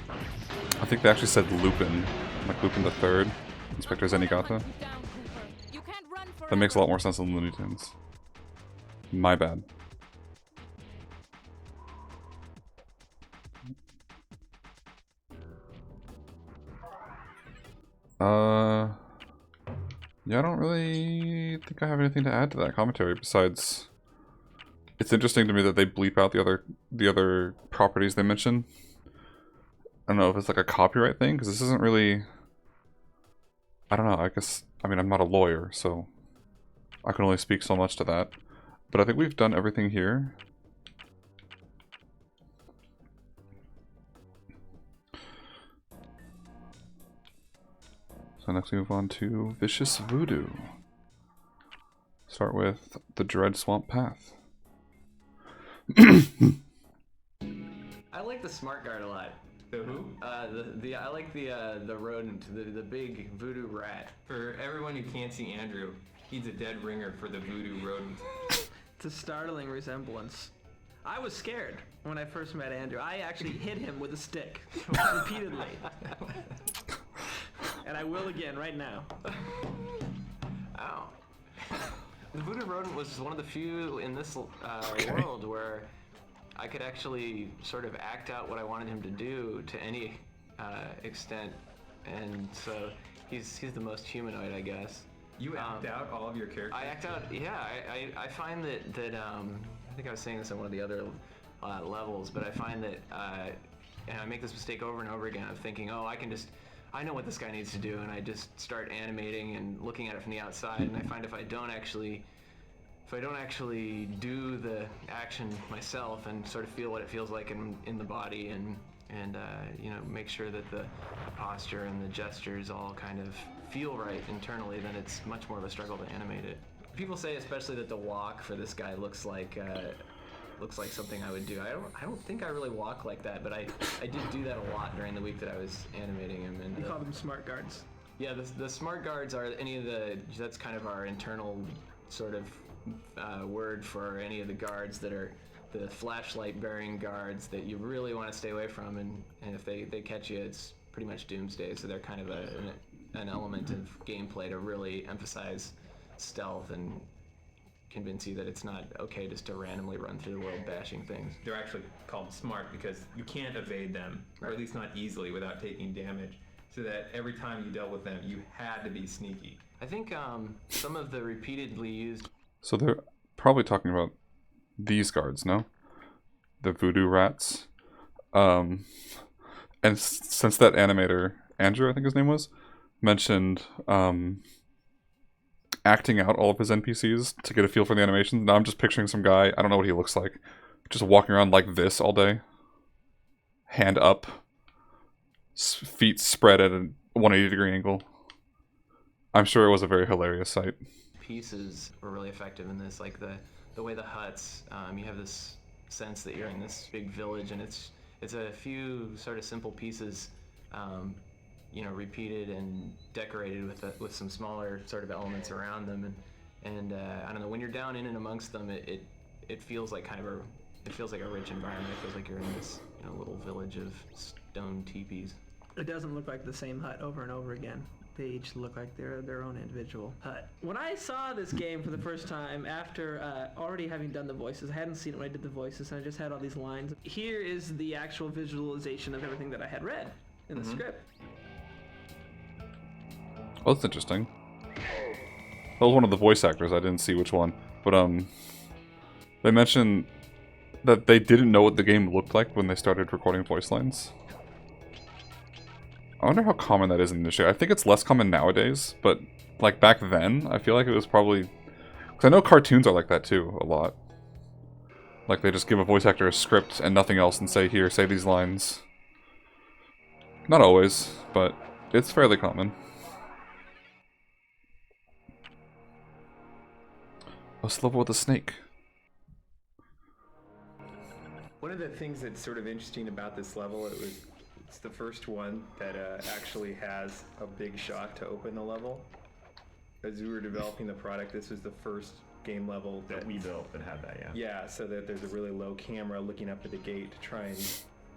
I think they actually said Lupin, like Lupin the Third. Inspector Zenigata. That makes a lot more sense than Looney Tunes. My bad. Yeah, I don't really think I have anything to add to that commentary besides it's interesting to me that they bleep out the other properties they mention. I don't know if it's like a copyright thing because this isn't really. I don't know. I mean I'm not a lawyer, so I can only speak so much to that. But I think we've done everything here. So next we move on to Vicious Voodoo. Start with the Dread Swamp Path. I like the smart guard a lot. The who? I like the rodent, the big voodoo rat. For everyone who can't see Andrew, he's a dead ringer for the voodoo rodent. It's a startling resemblance. I was scared when I first met Andrew. I actually hit him with a stick repeatedly. And I will again right now. Ow. The voodoo rodent was one of the few in this world where I could actually sort of act out what I wanted him to do to any extent, and so he's the most humanoid, I guess. You act out all of your characters? I act out, yeah. I find that I think I was saying this on one of the other levels, but I find that and I make this mistake over and over again of thinking, oh, I know what this guy needs to do, and I just start animating and looking at it from the outside, and I find if I don't actually do the action myself and sort of feel what it feels like in the body and you know, make sure that the posture and the gestures all kind of feel right internally, then it's much more of a struggle to animate it. People say especially that the walk for this guy looks like something I would do. I don't think I really walk like that, but I did do that a lot during the week that I was animating him. And we call them smart guards. Yeah, the smart guards are that's kind of our internal sort of word for any of the guards that are the flashlight bearing guards that you really want to stay away from, and if they catch you, it's pretty much doomsday. So they're kind of an element of gameplay to really emphasize stealth and convince you that it's not okay just to randomly run through the world bashing things. They're actually called smart because you can't evade them, or at least not easily without taking damage, so that every time you dealt with them, you had to be sneaky. I think some of the repeatedly used... So they're probably talking about these guards, no? The voodoo rats. And since that animator, Andrew, I think his name was, mentioned acting out all of his NPCs to get a feel for the animations, now I'm just picturing some guy, I don't know what he looks like, just walking around like this all day. Hand up. Feet spread at a 180-degree angle. I'm sure it was a very hilarious sight. Pieces were really effective in this, like the way the huts, you have this sense that you're in this big village, and it's a few sort of simple pieces, you know, repeated and decorated with some smaller sort of elements around them, and I don't know, when you're down in and amongst them, it feels like it feels like a rich environment. It feels like you're in this, you know, little village of stone teepees. It doesn't look like the same hut over and over again. They each look like they're their own individual hut. When I saw this game for the first time, after already having done the voices, I hadn't seen it when I did the voices, and I just had all these lines. Here is the actual visualization of everything that I had read in the script. Oh, that's interesting. That was one of the voice actors, I didn't see which one. But they mentioned that they didn't know what the game looked like when they started recording voice lines. I wonder how common that is in the industry. I think it's less common nowadays, but like back then, I feel like it was probably... Because I know cartoons are like that too, a lot. Like they just give a voice actor a script and nothing else and say, here, say these lines. Not always, but it's fairly common. What's the level with the snake? One of the things that's sort of interesting about this level, it's the first one that actually has a big shot to open the level. As we were developing the product, this was the first game level that we built that had that, yeah. Yeah, so that there's a really low camera looking up at the gate to try and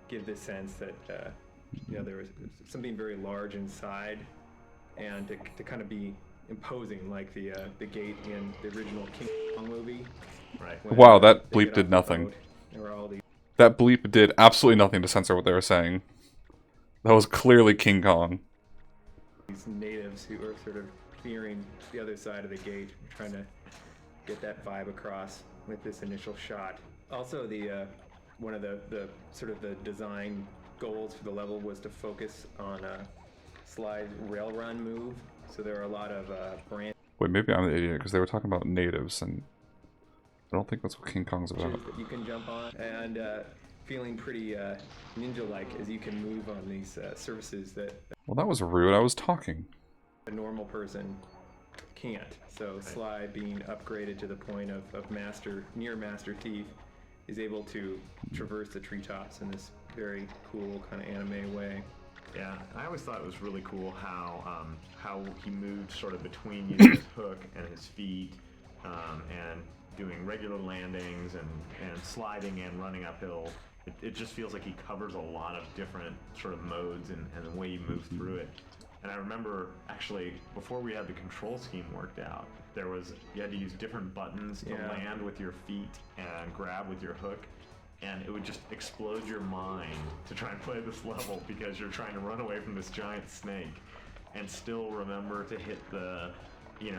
give the sense that you know, there was something very large inside, and to kind of be imposing, like the gate in the original King Kong movie. Right. Wow, that bleep did nothing. There were all these... That bleep did absolutely nothing to censor what they were saying. That was clearly King Kong. these natives who are sort of clearing the other side of the gate, trying to get that vibe across with this initial shot. Also, the one of the sort of the design goals for the level was to focus on Sly's rail run move. So there are a lot of branches. Wait, maybe I'm the idiot because they were talking about natives, and I don't think that's what King Kong's about. That you can jump on, and feeling pretty ninja-like as you can move on these surfaces that Well, that was rude. I was talking. a normal person can't. So Sly, being upgraded to the point of near Master Thief, is able to traverse the treetops in this very cool kind of anime way. Yeah, I always thought it was really cool how he moved sort of between using his hook and his feet, and doing regular landings and sliding and running uphill. It just feels like he covers a lot of different sort of modes and the way you move through it. And I remember actually before we had the control scheme worked out, you had to use different buttons to land with your feet and grab with your hook. And it would just explode your mind to try and play this level because you're trying to run away from this giant snake and still remember to hit the,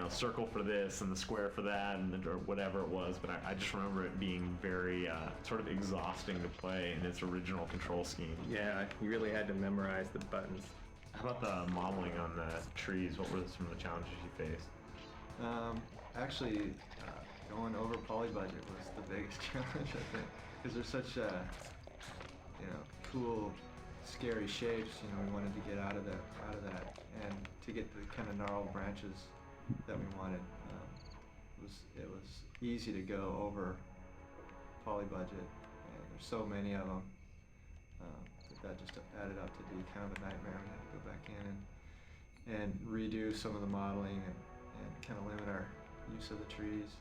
circle for this and the square for that or whatever it was. But I just remember it being very sort of exhausting to play in its original control scheme. Yeah, you really had to memorize the buttons. How about the modeling on the trees? What were some of the challenges you faced? Actually, going over poly budget was the biggest challenge, I think. Because they're such, cool, scary shapes. We wanted to get out of that, and to get the kind of gnarled branches that we wanted. It was easy to go over poly budget, and there's so many of them that just added up to be kind of a nightmare. We had to go back in and redo some of the modeling and kind of limit our use of the trees,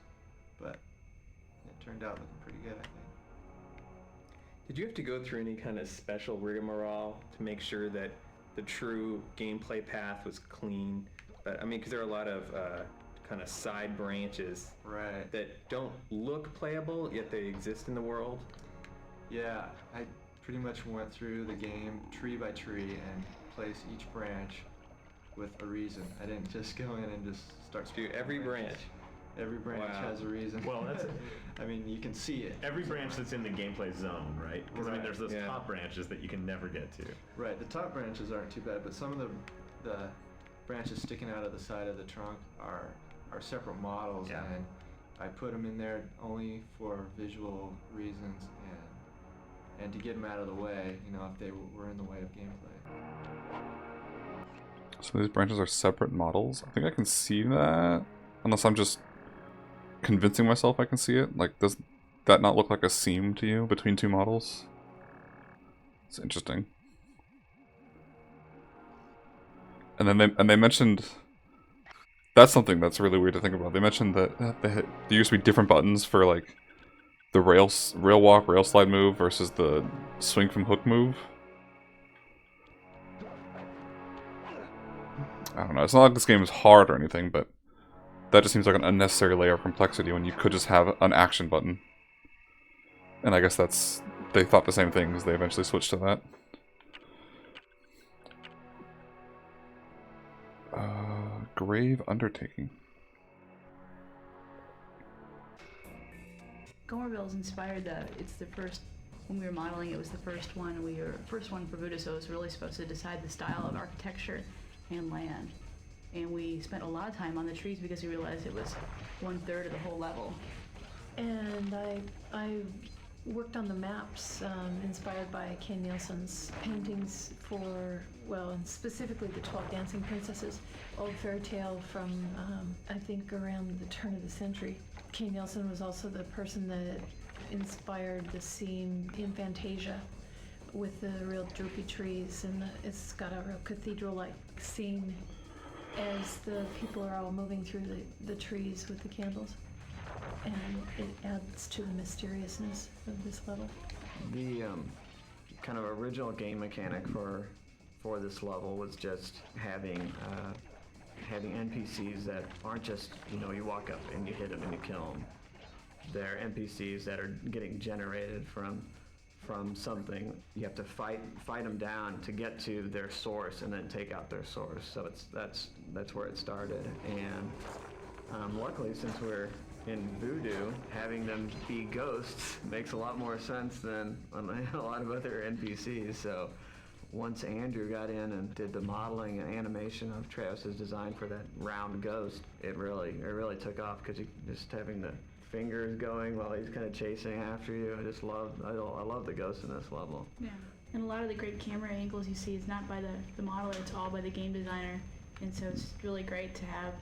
but it turned out looking pretty good, I think. Did you have to go through any kind of special rigmarole to make sure that the true gameplay path was clean? But I mean, because there are a lot of kind of side branches that don't look playable, yet they exist in the world. Yeah, I pretty much went through the game tree by tree and place each branch with a reason. I didn't just go in and just start. Do every branch. Every branch has a reason. Well, that's I mean, you can see it. Every branch that's in the gameplay zone, right? Because I mean, there's those top branches that you can never get to. Right. The top branches aren't too bad, but some of the branches sticking out of the side of the trunk are separate models, and I put them in there only for visual reasons and to get them out of the way. If they were in the way of gameplay. So these branches are separate models? I think I can see that. Unless I'm just convincing myself I can see it. Like, does that not look like a seam to you between two models? It's interesting. And then they mentioned... That's something that's really weird to think about. They mentioned that there used to be different buttons for, like, the rail walk, rail slide move versus the swing from hook move. I don't know. It's not like this game is hard or anything, but that just seems like an unnecessary layer of complexity when you could just have an action button. And I guess they thought the same thing because they eventually switched to that. Grave Undertaking. Gomerville's inspired it's the first, when we were modeling, it was the first one for Buddha, so it was really supposed to decide the style of architecture and land. And we spent a lot of time on the trees because we realized it was 1/3 of the whole level. And I worked on the maps inspired by Kay Nielsen's paintings for, and specifically the 12 Dancing Princesses, old fairy tale from, I think, around the turn of the century. Kay Nielsen was also the person that inspired the scene in Fantasia with the real droopy trees, and it's got a real cathedral-like scene as the people are all moving through the trees with the candles. And it adds to the mysteriousness of this level. The kind of original game mechanic for this level was just having NPCs that aren't just, you walk up and you hit them and you kill them. They're NPCs that are getting generated from from something, you have to fight them down to get to their source and then take out their source. So that's where it started. And luckily, since we're in Voodoo, having them be ghosts makes a lot more sense than a lot of other NPCs. So once Andrew got in and did the modeling and animation of Travis's design for that round ghost, it really took off, because just having the fingers going while he's kind of chasing after you. I love the ghost in this level. Yeah, and a lot of the great camera angles you see is not by the modeler, it's all by the game designer, and so it's really great to have.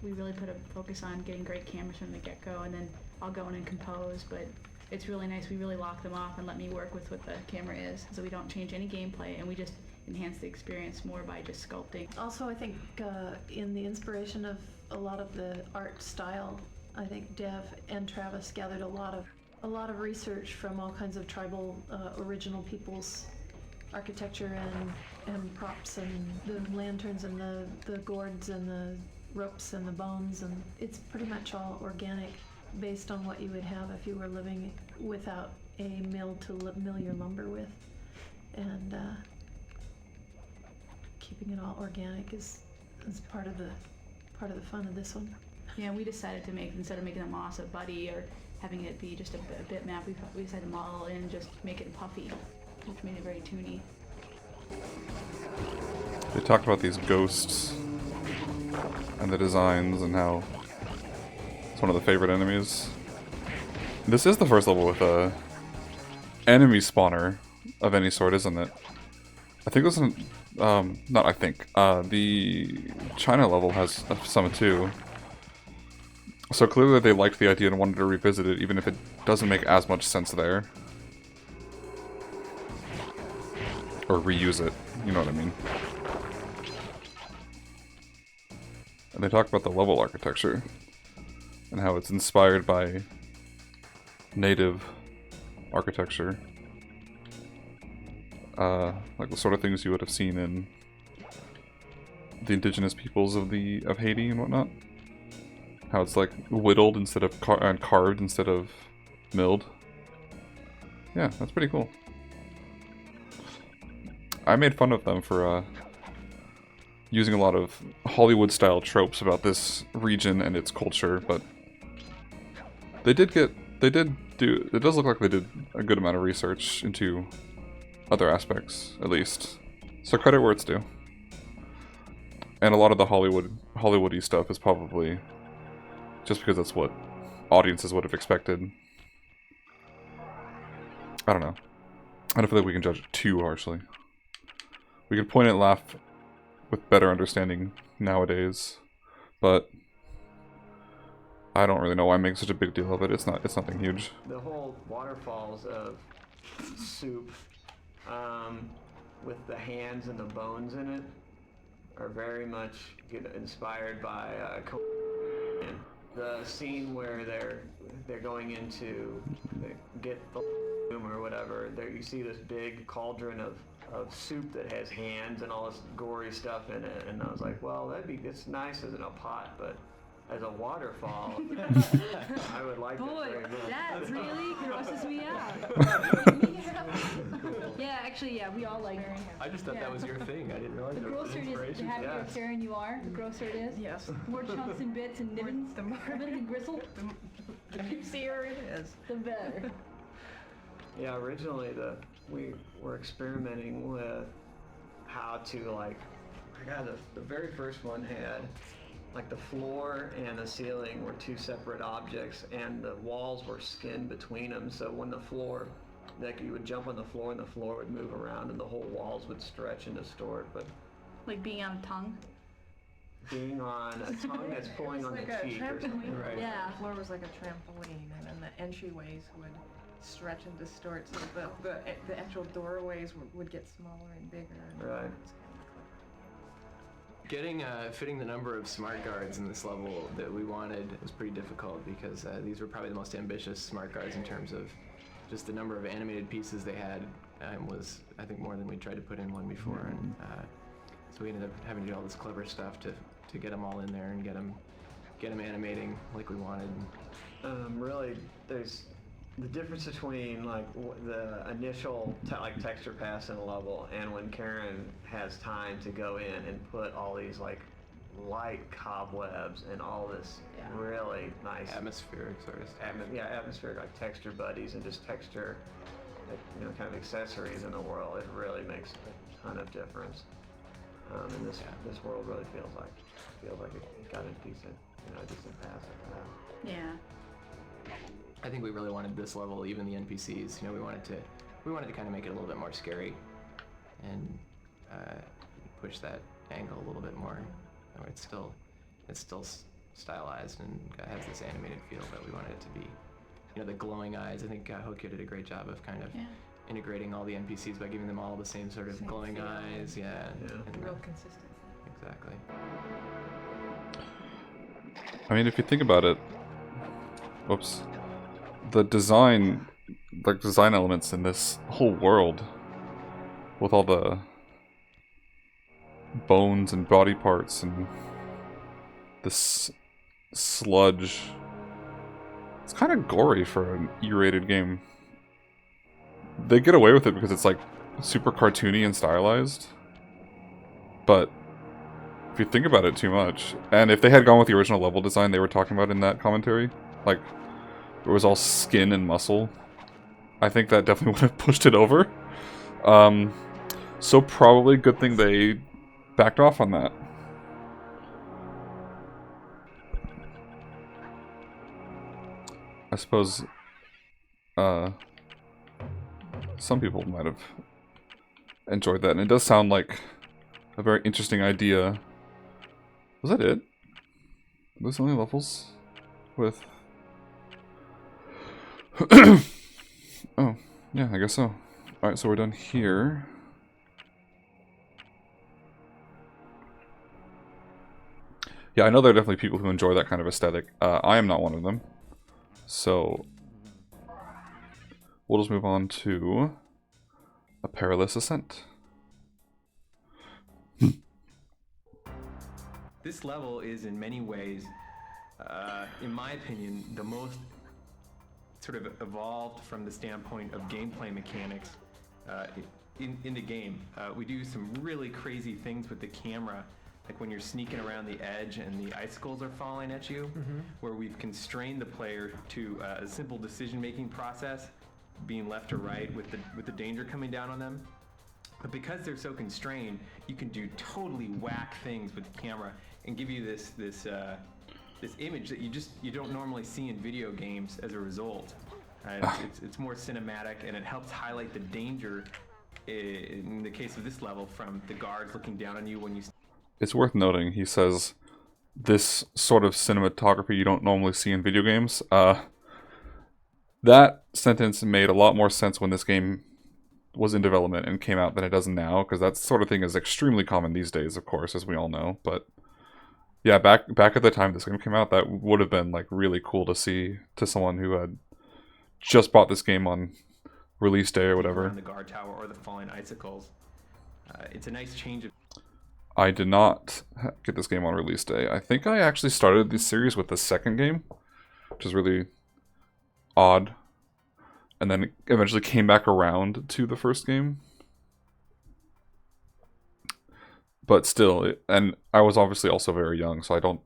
We really put a focus on getting great cameras from the get-go, and then I'll go in and compose, but it's really nice. We really lock them off and let me work with what the camera is, so we don't change any gameplay, and we just enhance the experience more by just sculpting. Also, I think in the inspiration of a lot of the art style, I think Dev and Travis gathered a lot of research from all kinds of tribal original peoples' architecture and props, and the lanterns and the gourds and the ropes and the bones, and it's pretty much all organic, based on what you would have if you were living without a mill to mill your lumber with. And keeping it all organic is part of the fun of this one. Yeah, we decided to make, instead of making the moss a buddy or having it be just a bitmap, we decided to model in and just make it puffy, which made it very toony. They talked about these ghosts and the designs and how it's one of the favorite enemies. This is the first level with a enemy spawner of any sort, isn't it? I think this is not I think. The China level has some too. So clearly they liked the idea and wanted to revisit it, even if it doesn't make as much sense there. Or reuse it, you know what I mean. And they talk about the level architecture and how it's inspired by native architecture. Like the sort of things you would have seen in the indigenous peoples of Haiti and whatnot. How it's like whittled instead of carved instead of milled. Yeah, that's pretty cool. I made fun of them for using a lot of Hollywood-style tropes about this region and its culture, but it does look like they did a good amount of research into other aspects, at least. So credit where it's due. And a lot of the Hollywood-y stuff is probably just because that's what audiences would have expected. I don't know. I don't feel like we can judge it too harshly. We can point and laugh with better understanding nowadays, but I don't really know why I'm making such a big deal of it. It's nothing huge. The whole waterfalls of soup, with the hands and the bones in it, are very much inspired by the scene where they're going into get the room or whatever. There you see this big cauldron of soup that has hands and all this gory stuff in it, and I was like, well, it's nice as in a pot, but as a waterfall, I would like Boy, that very much. that really grosses me out. Yeah, actually, yeah, we all like. I just thought that was your thing. I didn't realize The that was grosser it is, the inspiration. happier Yes. Karen you are, the grosser it is. Yes. More chunks and bits and nibbins, ribbons and gristle, The juicier it is. the better. Yeah, originally we were experimenting with how to the very first one had like the floor and the ceiling were two separate objects, and the walls were skinned between them. So when the floor, like you would jump on the floor and the floor would move around and the whole walls would stretch and distort. But Like being on a tongue. being on a tongue that's pulling on the cheek or something. Right. Yeah. The floor was like a trampoline, and then the entryways would stretch and distort, so the actual doorways would get smaller and bigger. Right. Getting fitting the number of smart guards in this level that we wanted was pretty difficult, because these were probably the most ambitious smart guards in terms of just the number of animated pieces they had, was I think more than we tried to put in one before, and so we ended up having to do all this clever stuff to get them all in there and get them animating like we wanted. Really, there's the difference between like the initial like texture pass in a level and when Karen has time to go in and put all these like light cobwebs and all this really nice Atmospheric sort of stuff. Atmospheric like texture buddies and just texture, like, you know, kind of accessories in the world. It really makes a ton of difference. And this world really feels like it got a decent pass at that. Yeah. I think we really wanted this level, even the NPCs. You know, we wanted to kind of make it a little bit more scary, and push that angle a little bit more. You know, it's still stylized and has this animated feel, but we wanted it to be, you know, the glowing eyes. I think Hokyo did a great job of kind of integrating all the NPCs by giving them all the same sort of glowing eyes. And real consistency. Exactly. I mean, if you think about it, whoops, the design elements in this whole world, with all the bones and body parts and this sludge, it's kind of gory for an E-rated game. They get away with it because it's like super cartoony and stylized, but if you think about it too much, and if they had gone with the original level design they were talking about in that commentary, like it was all skin and muscle, I think that definitely would have pushed it over. So probably good thing they backed off on that. I suppose some people might have enjoyed that, and it does sound like a very interesting idea. Was that it? Are those the only levels with... Oh, yeah, I guess so. Alright, so we're done here. Yeah, I know there are definitely people who enjoy that kind of aesthetic. I am not one of them. So, we'll just move on to A Perilous Ascent. This level is in many ways, in my opinion, the most sort of evolved from the standpoint of gameplay mechanics in the game. We do some really crazy things with the camera, like when you're sneaking around the edge and the icicles are falling at you, where we've constrained the player to a simple decision-making process, being left or right with the danger coming down on them. But because they're so constrained, you can do totally whack things with the camera and give you this image that you don't normally see in video games as a result. It's more cinematic, and it helps highlight the danger in the case of this level from the guards looking down on you when you... It's worth noting, he says, this sort of cinematography you don't normally see in video games. That sentence made a lot more sense when this game was in development and came out than it does now, because that sort of thing is extremely common these days, of course, as we all know. But yeah, back at the time this game came out, that would have been like really cool to see to someone who had just bought this game on release day or whatever. The guard tower or the falling icicles. It's a nice change of... I did not get this game on release day. I think I actually started this series with the second game, which is really odd, and then eventually came back around to the first game. But still, and I was obviously also very young, so I don't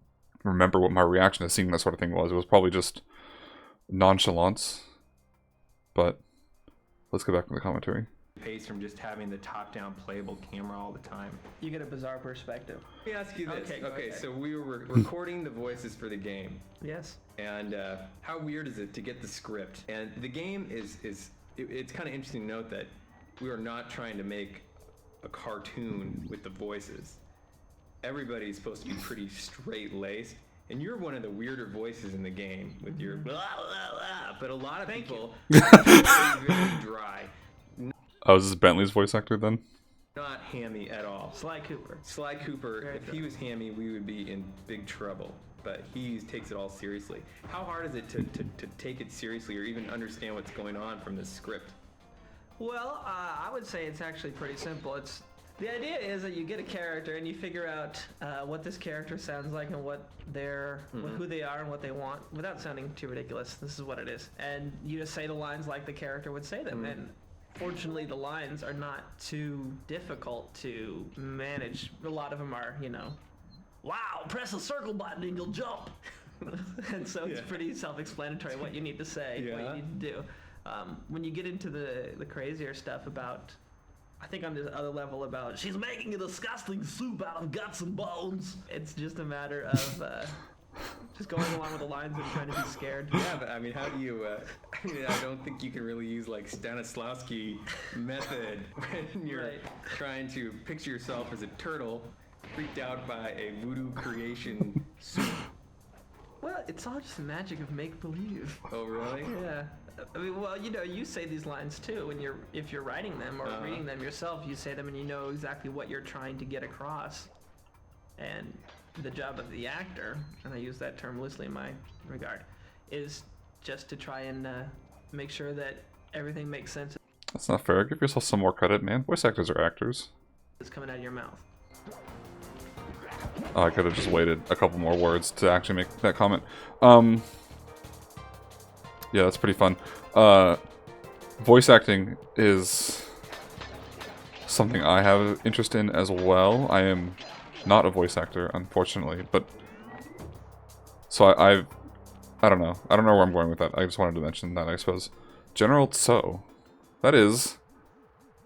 remember what my reaction to seeing that sort of thing was. It was probably just nonchalance. But let's go back to the commentary. Pace from just having the top-down playable camera all the time. You get a bizarre perspective. Let me ask you this. Okay, So we were recording the voices for the game. Yes. And how weird is it to get the script? And the game it's kind of interesting to note that we are not trying to make a cartoon with the voices. Everybody's supposed to be pretty straight-laced, and you're one of the weirder voices in the game with your blah blah blah. But a lot of people are very dry. Oh, is this Bentley's voice actor then? Not hammy at all. Sly Cooper. Sly Cooper, if he was hammy, we would be in big trouble. But he takes it all seriously. How hard is it to take it seriously or even understand what's going on from this script? Well, I would say it's actually pretty simple. It's The idea is that you get a character and you figure out what this character sounds like and what who they are and what they want, without sounding too ridiculous. This is what it is, and you just say the lines like the character would say them. And fortunately, the lines are not too difficult to manage. A lot of them are, wow, press the circle button and you'll jump. And so it's pretty self-explanatory what you need to say, what you need to do. When you get into the crazier stuff about, I think on this other level about, she's making a disgusting soup out of guts and bones. It's just a matter of just going along with the lines and trying to be scared. Yeah, but I mean, how do you, I don't think you can really use like Stanislavski method when you're trying to picture yourself as a turtle freaked out by a voodoo creation soup. Well, it's all just the magic of make-believe. Oh, really? Yeah. I mean, well, you say these lines too if you're writing them or reading them yourself. You say them and you know exactly what you're trying to get across. And the job of the actor, and I use that term loosely in my regard, is just to try and make sure that everything makes sense. That's not fair. Give yourself some more credit, man. Voice actors are actors. It's coming out of your mouth. Oh, I could have just waited a couple more words to actually make that comment. Yeah, that's pretty fun. Voice acting is something I have interest in as well. I am not a voice actor, unfortunately, but so I don't know. I don't know where I'm going with that. I just wanted to mention that, I suppose. General Tso. That is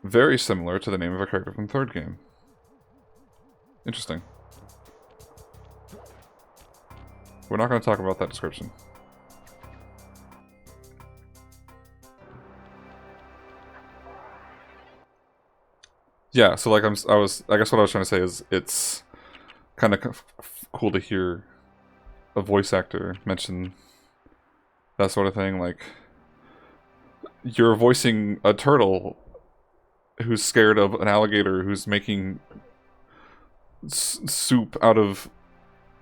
very similar to the name of a character from the third game. Interesting. We're not going to talk about that description. Yeah, so like I guess what I was trying to say is it's kind of cool to hear a voice actor mention that sort of thing. Like, you're voicing a turtle who's scared of an alligator who's making soup out of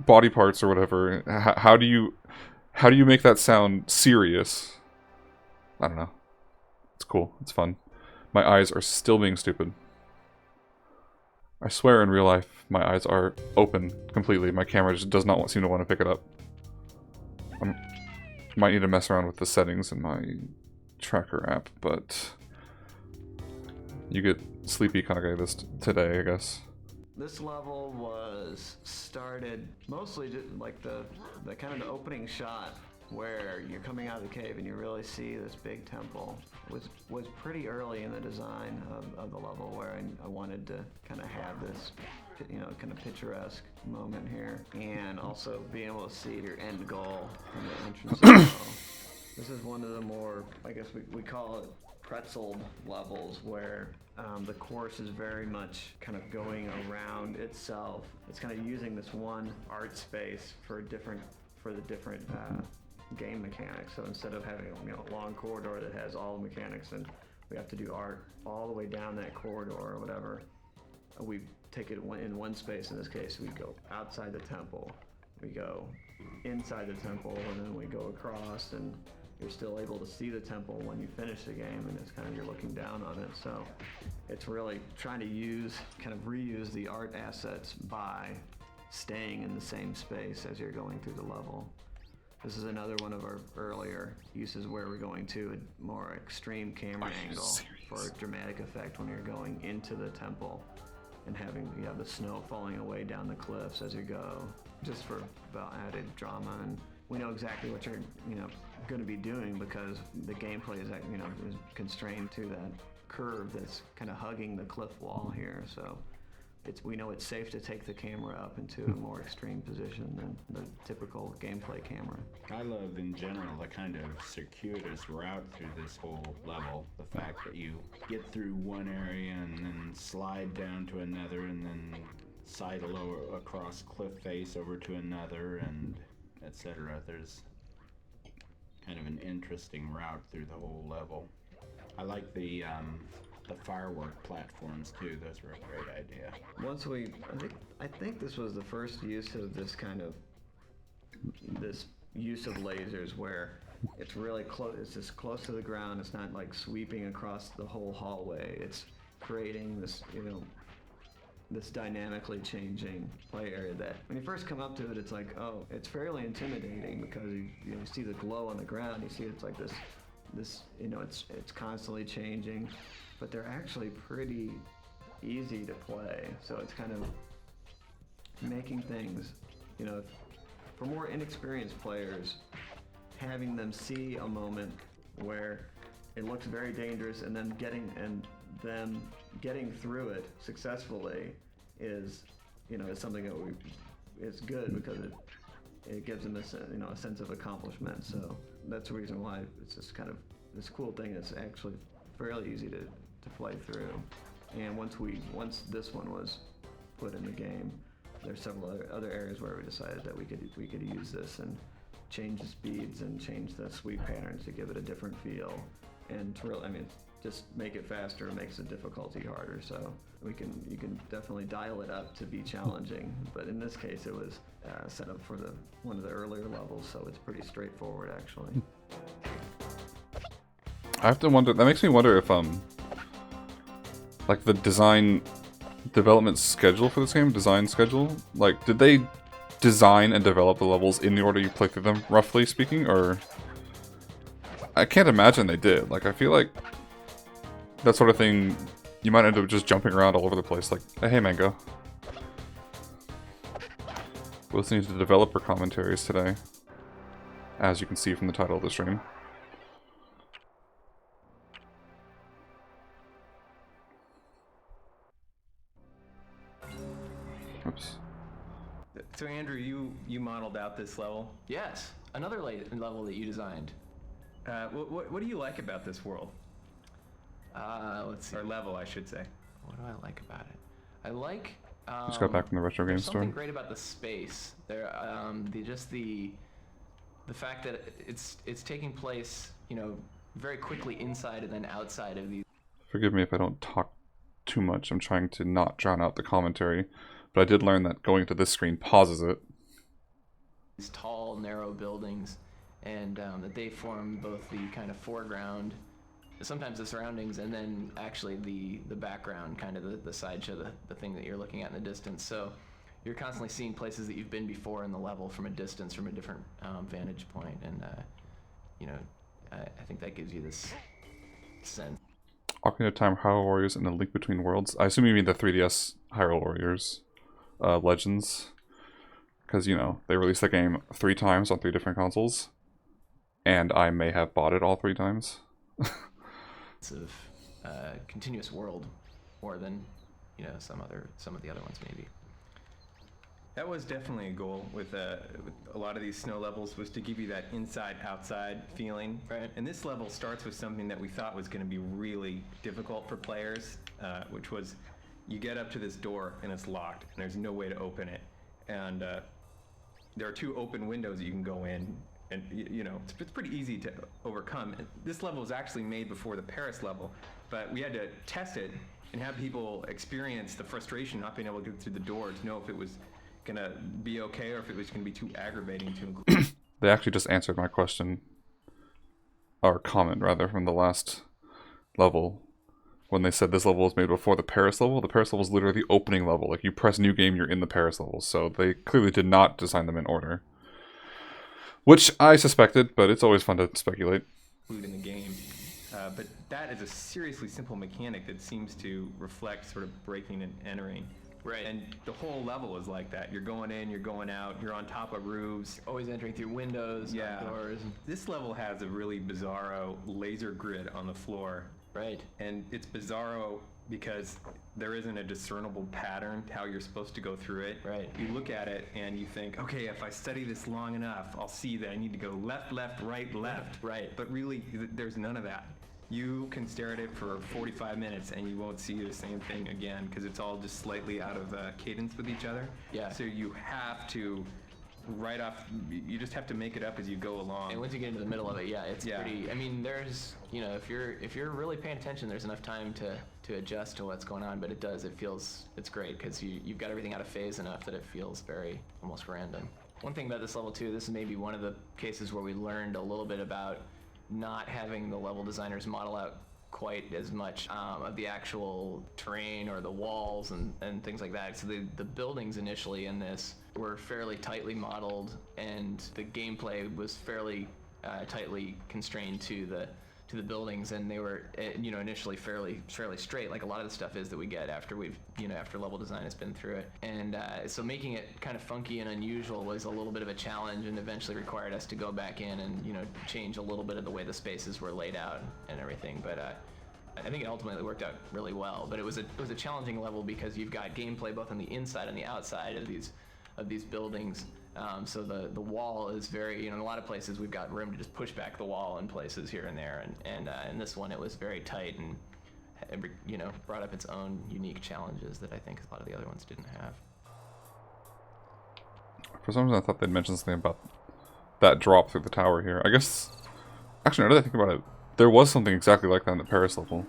body parts or whatever. How do you make that sound serious? I don't know. It's cool. It's fun. My eyes are still being stupid. I swear in real life, my eyes are open completely. My camera just does not seem to want to pick it up. I might need to mess around with the settings in my tracker app, but you get sleepy Kage today, I guess. This level was started mostly just like the kind of the opening shot where you're coming out of the cave and you really see this big temple was pretty early in the design of the level, where I wanted to kind of have this, kind of picturesque moment here, and also being able to see your end goal from the entrance of the level. This is one of the more, I guess we call it pretzel levels, where the course is very much kind of going around itself. It's kind of using this one art space for the different game mechanics. So instead of having a long corridor that has all the mechanics and we have to do art all the way down that corridor or whatever, we take it in one space. In this case, we go outside the temple, we go inside the temple, and then we go across, and you're still able to see the temple when you finish the game, and it's kind of, you're looking down on it. So it's really trying to reuse the art assets by staying in the same space as you're going through the level. This is another one of our earlier uses where we're going to a more extreme camera angle for dramatic effect when you're going into the temple and you have the snow falling away down the cliffs as you go, just for about added drama. And we know exactly what you're going to be doing because the gameplay is is constrained to that curve that's kind of hugging the cliff wall here. So we know it's safe to take the camera up into a more extreme position than the typical gameplay camera. I love, in general, the kind of circuitous route through this whole level. The fact that you get through one area and then slide down to another and then sidle across cliff face over to another, and etc. There's kind of an interesting route through the whole level. I like the firework platforms too. Those were a great idea. I think this was the first use of this use of lasers where it's really close. It's just close to the ground. It's not like sweeping across the whole hallway. It's creating this, this dynamically changing play area that when you first come up to it, it's like, oh, it's fairly intimidating because you see the glow on the ground. You see it's like this it's constantly changing, but they're actually pretty easy to play. So it's kind of making things, for more inexperienced players, having them see a moment where it looks very dangerous and then getting through it successfully is something that is good because it gives them a sense of accomplishment. So that's the reason why it's just kind of this cool thing that's actually fairly easy to play through. And once this one was put in the game, there's several other areas where we decided that we could use this and change the speeds and change the sweep patterns to give it a different feel, and to really, just make it faster makes the difficulty harder. So you can definitely dial it up to be challenging, but in this case it was set up for one of the earlier levels, so it's pretty straightforward actually. I have to wonder. That makes me wonder if like the development schedule for this game, like did they design and develop the levels in the order you play through them, roughly speaking, or I can't imagine they did. Like I feel like that sort of thing, you might end up just jumping around all over the place, like, hey Mango. We're listening to the developer commentaries today, as you can see from the title of the stream. Oops. So Andrew, you modeled out this level. Yes, another level that you designed. What do you like about this world? Let's see. Or level, I should say. What do I like about it? I like. Just got back from the retro game store. Something great about the space. There, the fact that it's taking place, very quickly inside and then outside of these. Forgive me if I don't talk too much. I'm trying to not drown out the commentary, but I did learn that going to this screen pauses it. These tall, narrow buildings, and that they form both the kind of foreground, sometimes the surroundings, and then actually the background, kind of the sideshow, the thing that you're looking at in the distance. So you're constantly seeing places that you've been before in the level from a distance, from a different vantage point, and I think that gives you this sense. Ocarina of Time, Hyrule Warriors, and A Link Between Worlds. I assume you mean the 3DS Hyrule Warriors Legends, because they released the game 3 times on 3 different consoles, and I may have bought it all 3 times. Of continuous world more than some of the other ones maybe. That was definitely a goal with a lot of these snow levels, was to give you that inside-outside feeling. Right. And this level starts with something that we thought was going to be really difficult for players, which was you get up to this door and it's locked and there's no way to open it. And there are 2 open windows that you can go in. And it's pretty easy to overcome. This level was actually made before the Paris level, but we had to test it and have people experience the frustration not being able to get through the door to know if it was gonna be okay or if it was gonna be too aggravating to include. They actually just answered my question, or comment rather, from the last level, when they said this level was made before the Paris level. The Paris level is literally the opening level. Like, you press new game, you're in the Paris level. So they clearly did not design them in order. Which I suspected, but it's always fun to speculate. In the game, but that is a seriously simple mechanic that seems to reflect sort of breaking and entering. Right. And the whole level is like that. You're going in, you're going out, you're on top of roofs. Always entering through windows, doors. This level has a really bizarro laser grid on the floor. Right. And it's bizarro because there isn't a discernible pattern to how you're supposed to go through it. Right. You look at it and you think, okay, if I study this long enough, I'll see that I need to go left, left, right, left. Right. But really, there's none of that. You can stare at it for 45 minutes and you won't see the same thing again because it's all just slightly out of cadence with each other. Yeah. So you have to right off, you just have to make it up as you go along. And once you get into the middle of it, it's pretty. I mean, there's, if you're really paying attention, there's enough time to adjust to what's going on. But it's great because you've got everything out of phase enough that it feels very almost random. One thing about this level too, this is maybe one of the cases where we learned a little bit about not having the level designers model out quite as much of the actual terrain or the walls and things like that. So the buildings initially in this were fairly tightly modeled, and the gameplay was fairly tightly constrained to the buildings, and they were initially fairly straight, like a lot of the stuff is that we get after we've after level design has been through it. And so making it kind of funky and unusual was a little bit of a challenge, and eventually required us to go back in and change a little bit of the way the spaces were laid out and everything. But I think it ultimately worked out really well. But it was a challenging level because you've got gameplay both on the inside and the outside of these buildings. So the wall is very, in a lot of places we've got room to just push back the wall in places here and there, and in this one it was very tight and brought up its own unique challenges that I think a lot of the other ones didn't have. For some reason I thought they'd mentioned something about that drop through the tower here. I guess, actually now that I think about it, there was something exactly like that in the Paris level.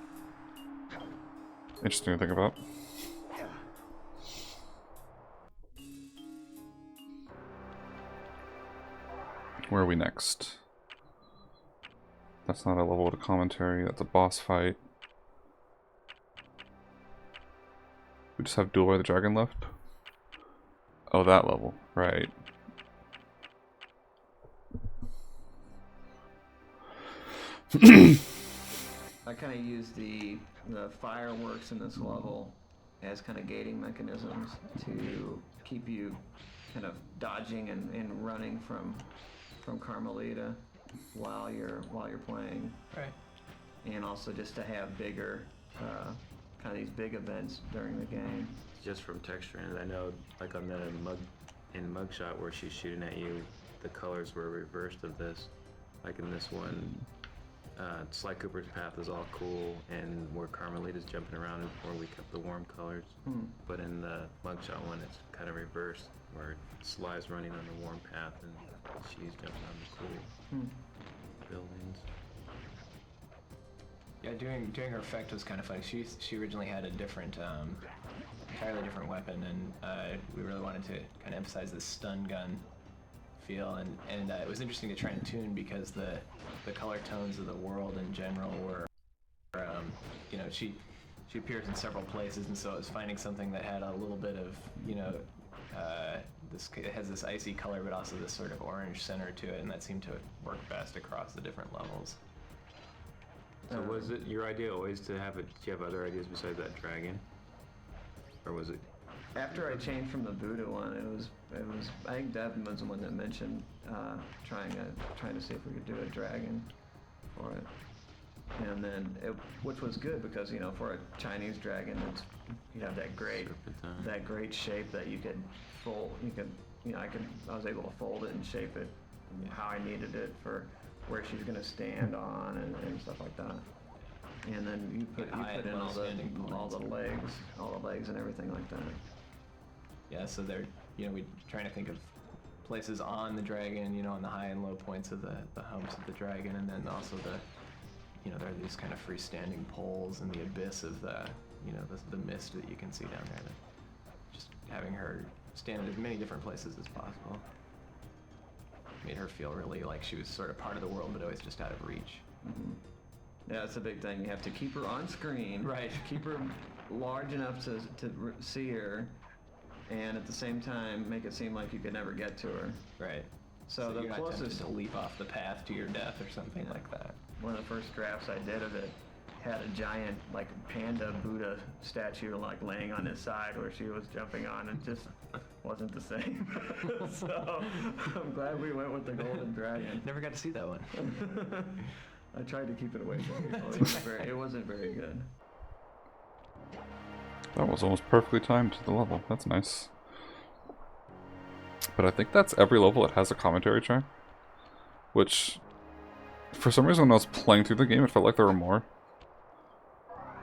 Interesting to think about. Where are we next? That's not a level with a commentary, that's a boss fight. We just have Duel by the Dragon left? Oh, that level, right. I kind of use the fireworks in this level as kind of gating mechanisms to keep you kind of dodging and running from Carmelita while you're playing. Right. And also just to have bigger kind of these big events during the game. Just from texturing, I know like on the mugshot where she's shooting at you, the colors were reversed of this. Like in this one, Sly Cooper's path is all cool, and where Carmelita's jumping around and where we kept the warm colors. But in the mugshot one, it's kind of reversed, where Sly's running on the warm path and she's jumping on the cool buildings. Yeah, doing her effect was kind of funny. She originally had a different, entirely different weapon, and we really wanted to kind of emphasize the stun gun feel, and it was interesting to try and tune because the color tones of the world in general were, she appears in several places, and so it was finding something that had a little bit of, it has this icy color, but also this sort of orange center to it, and that seemed to work best across the different levels. So was it your idea always to have it? Do you have other ideas besides that dragon, or was it? After I changed from the Buddha one, it was I think Devin was the one that mentioned trying to see if we could do a dragon for it, and then which was good because for a Chinese dragon, you have that great shape that you could fold. I was able to fold it and shape it how I needed it for where she's going to stand on and stuff like that. And then you put in all the legs and everything like that. Yeah, so they're we trying to think of places on the dragon, on the high and low points of the humps of the dragon, and then also there are these kind of freestanding poles in the abyss of the mist that you can see down there. Just having her stand in as many different places as possible made her feel really like she was sort of part of the world, but always just out of reach. Yeah, that's a big thing. You have to keep her on screen. Right. Keep her large enough to see her, and at the same time make it seem like you could never get to her. Right. So the you're closest not tempted to leap off the path to your death or something like that. One of the first drafts I did of it had a giant panda Buddha statue laying on his side where she was jumping on, and just wasn't the same. So I'm glad we went with the golden dragon. Never got to see that one. I tried to keep it away from people. It wasn't very good. That was almost perfectly timed to the level. That's nice. But I think that's every level that has a commentary track. Which, for some reason when I was playing through the game, it felt like there were more.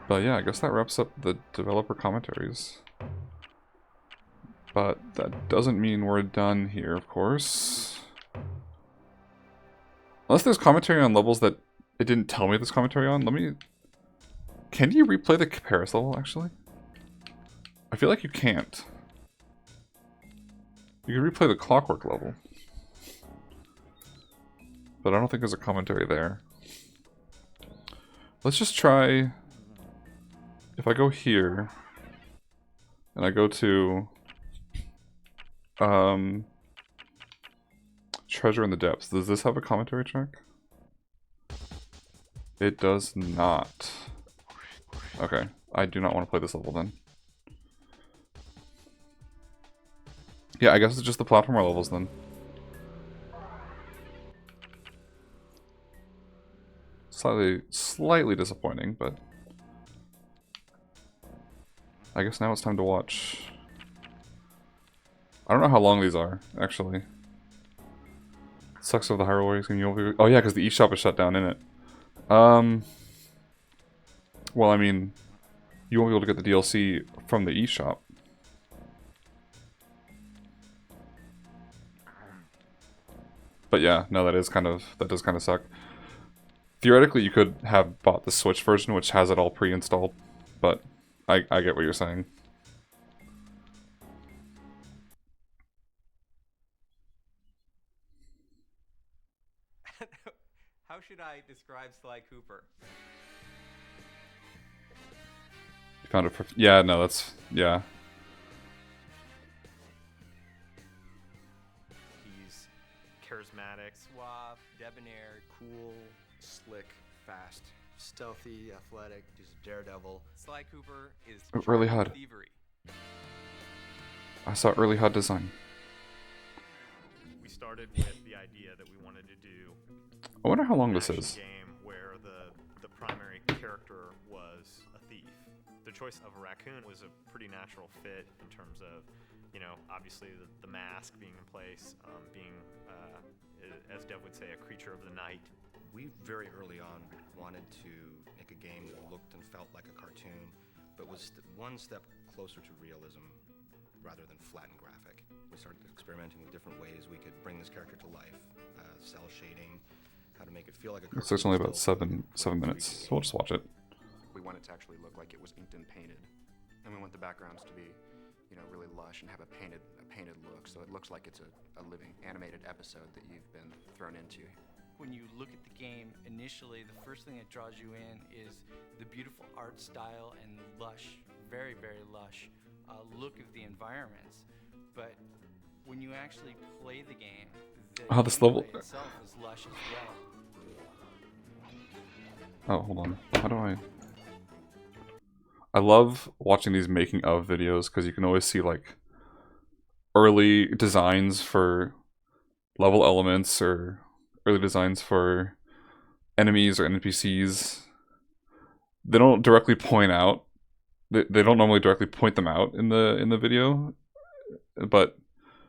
But yeah, I guess that wraps up the developer commentaries. But that doesn't mean we're done here, of course. Unless there's commentary on levels that it didn't tell me there's commentary on. Can you replay the Paris level, actually? I feel like you can't. You can replay the Clockwork level. But I don't think there's a commentary there. Let's just try... If I go here, and I go to... Treasure in the Depths. Does this have a commentary track? It does not. Okay, I do not want to play this level then. Yeah, I guess it's just the platformer levels then. Slightly disappointing, but I guess now it's time to watch. I don't know how long these are, actually. Sucks of the Hyrule Warriors game. Oh yeah, because the eShop is shut down, in it. Well, I mean, you won't be able to get the DLC from the eShop. But yeah, no, that does kind of suck. Theoretically, you could have bought the Switch version, which has it all pre-installed, but I get what you're saying. How should I describe Sly Cooper? You found it for... Yeah, no, that's... Yeah. He's charismatic, suave, debonair, cool, slick, fast, stealthy, athletic. He's a daredevil. Sly Cooper is Early HUD. thievery. I saw early HUD design. We started with the idea that we wanted to do I wonder how long an this action is. game where the primary character was a thief. The choice of a raccoon was a pretty natural fit in terms of, you know, obviously the mask being in place, being, as Dev would say, a creature of the night. We very early on wanted to make a game that looked and felt like a cartoon, but was one step closer to realism rather than flat and graphic. We started experimenting with different ways we could bring this character to life, cell shading, how to make it feel like a cartoon. So it's only about seven minutes, so we'll just watch it. We want it to actually look like it was inked and painted, and we want the backgrounds to be, you know, really lush and have a painted look, so it looks like it's a living animated episode that you've been thrown into. When you look at the game initially, the first thing that draws you in is the beautiful art style and lush, very, very lush look of the environments. But when you actually play the game, the this level... gameplay itself is lush as well. Oh, hold on. How do I love watching these making of videos because you can always see like early designs for level elements or early designs for enemies or NPCs. They don't directly point out. They don't normally directly point them out in the video, but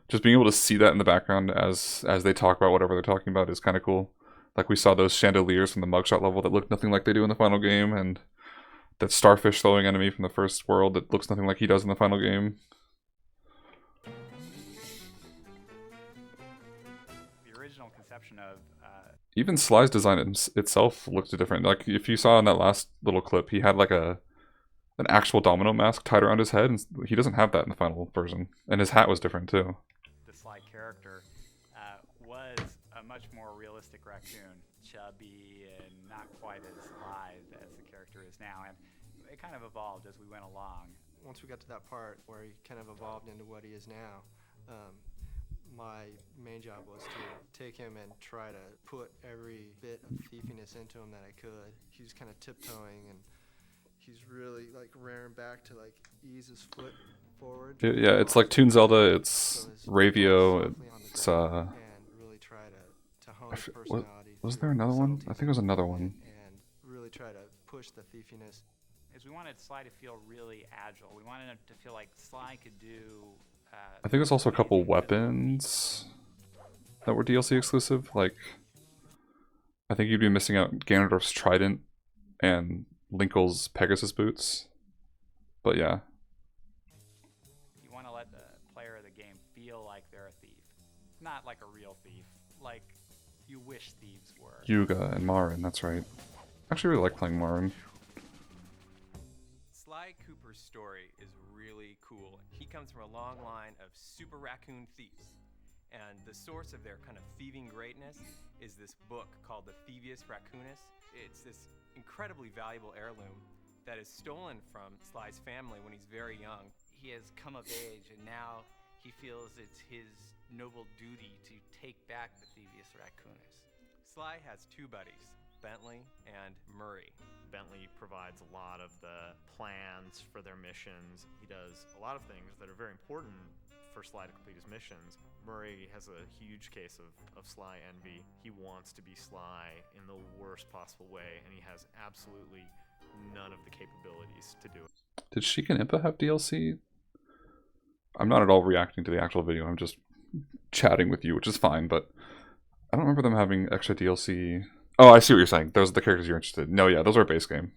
just being able to see that in the background as they talk about whatever they're talking about is kind of cool. Like we saw those chandeliers from the mugshot level that look nothing like they do in the final game, and that starfish throwing enemy from the first world that looks nothing like he does in the final game. The original conception of even Sly's design itself looked different. Like if you saw in that last little clip, he had like an actual domino mask tied around his head, and he doesn't have that in the final version. And his hat was different too. the Sly character was a much more realistic raccoon, chubby and not quite as lithe as the character is now, and it kind of evolved as we went along. Once we got to that part where he kind of evolved into what he is now, my main job was to take him and try to put every bit of thiefiness into him that I could. He's kind of tiptoeing, and he's really like rearing back to like ease his foot forward. Yeah, it's like Toon Zelda, it's Ravio, it's and really try to hone his personality. Was there another one? I think there was another one. And really try to push the thiefiness. Is we wanted Sly to feel really agile. We wanted him to feel like Sly could do. I think there's also a couple weapons that were DLC exclusive. Like, I think you'd be missing out Ganondorf's trident and Linkle's Pegasus boots. But yeah. You want to let the player of the game feel like they're a thief, not like a real thief, like you wish thieves were. Yuga and Marin, that's right. I actually really like playing Marin. Sly Cooper's story is really cool. He comes from a long line of super raccoon thieves, and the source of their kind of thieving greatness is this book called the Thievius Raccoonus. It's this incredibly valuable heirloom that is stolen from Sly's family when he's very young. He has come of age, and now he feels it's his noble duty to take back the Thievius Raccoonus. Sly has two buddies, Bentley and Murray. Bentley provides a lot of the plans for their missions. He does a lot of things that are very important for Sly to complete his missions. Murray has a huge case of Sly envy. He wants to be Sly in the worst possible way, and he has absolutely none of the capabilities to do it. Did Sheik and Impa have DLC? I'm not at all reacting to the actual video, I'm just chatting with you, which is fine, but I don't remember them having extra DLC. Oh, I see what you're saying. Those are the characters you're interested in. No, yeah, those are base game.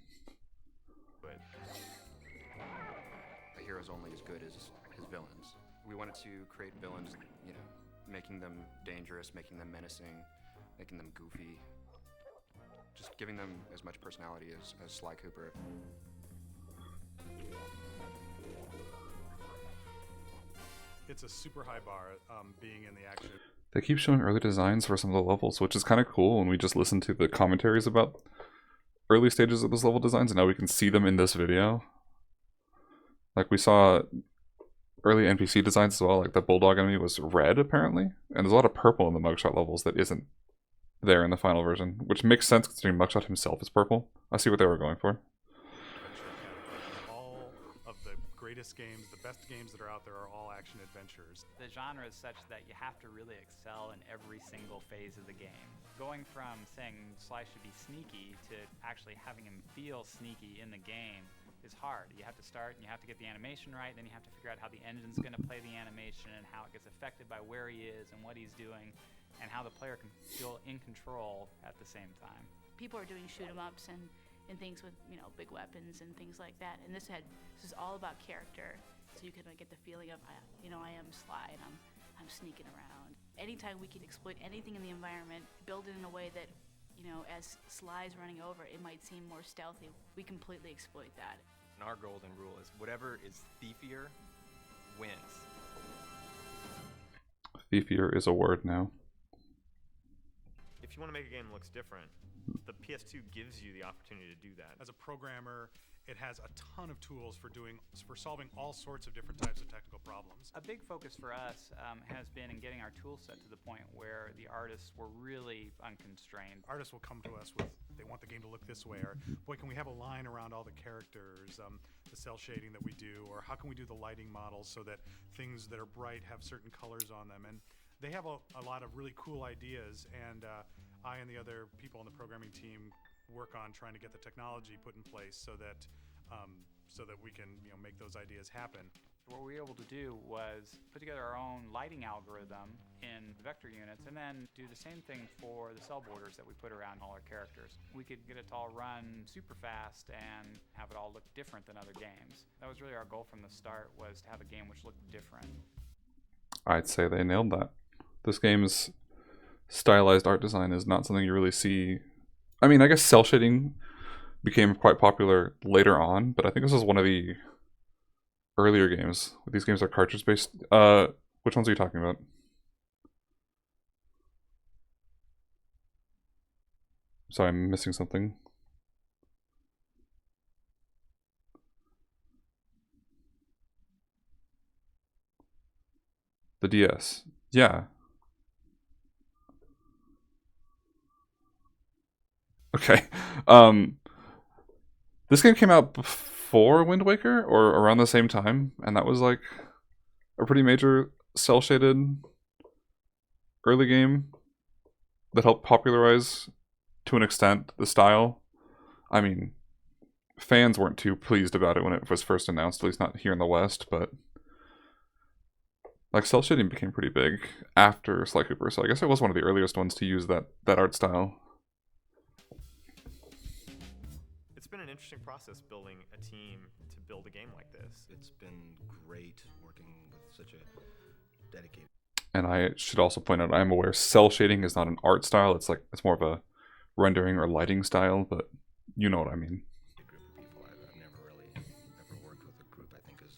A hero's only as good as his villains. We wanted to create villains, you know, making them dangerous, making them menacing, making them goofy. Just giving them as much personality as Sly Cooper. It's a super high bar being in the action. They keep showing early designs for some of the levels, which is kind of cool when we just listen to the commentaries about early stages of those level designs, and now we can see them in this video. Like, we saw early NPC designs as well, like the bulldog enemy was red, apparently, and there's a lot of purple in the mugshot levels that isn't there in the final version, which makes sense considering mugshot himself is purple. I see what they were going for. All of the greatest games, the best games that are out there are all action adventures. The genre is such that you have to really excel in every single phase of the game. Going from saying Sly should be sneaky to actually having him feel sneaky in the game is hard. You have to start and you have to get the animation right, then you have to figure out how the engine's going to play the animation and how it gets affected by where he is and what he's doing, and how the player can feel in control at the same time. People are doing shoot 'em ups and things with, you know, big weapons and things like that, and this is all about character, so you can get the feeling of, you know, I am Sly and I'm sneaking around. Anytime we can exploit anything in the environment, build it in a way that, you know, as Sly's running over, it might seem more stealthy. We completely exploit that. And our golden rule is whatever is thiefier wins. Thiefier is a word now. If you want to make a game that looks different, the PS2 gives you the opportunity to do that. As a programmer, it has a ton of tools for solving all sorts of different types of technical problems. A big focus for us has been in getting our tool set to the point where the artists were really unconstrained. Artists will come to us with, they want the game to look this way, or boy, can we have a line around all the characters, the cell shading that we do, or how can we do the lighting models so that things that are bright have certain colors on them. And they have a lot of really cool ideas, and I and the other people on the programming team work on trying to get the technology put in place so that we can, you know, make those ideas happen. What we were able to do was put together our own lighting algorithm in the vector units and then do the same thing for the cell borders that we put around all our characters. We could get it to all run super fast and have it all look different than other games. That was really our goal from the start, was to have a game which looked different. I'd say they nailed that. This game's stylized art design is not something you really see. I mean, I guess cell shading became quite popular later on, but I think this was one of the earlier games. These games are cartridge based. Which ones are you talking about? Sorry, I'm missing something. The DS. Yeah. Okay. This game came out before Wind Waker or around the same time, and that was like a pretty major cell shaded early game that helped popularize to an extent the style. I mean, fans weren't too pleased about it when it was first announced, at least not here in the West, but like cell shading became pretty big after Sly Cooper, so I guess it was one of the earliest ones to use that art style. It's been an interesting process building a team to build a game like this. It's been great working with such a dedicated. And I should also point out, I'm aware cell shading is not an art style. It's more of a rendering or lighting style, but you know what I mean. A group of people. I've never worked with a group I think as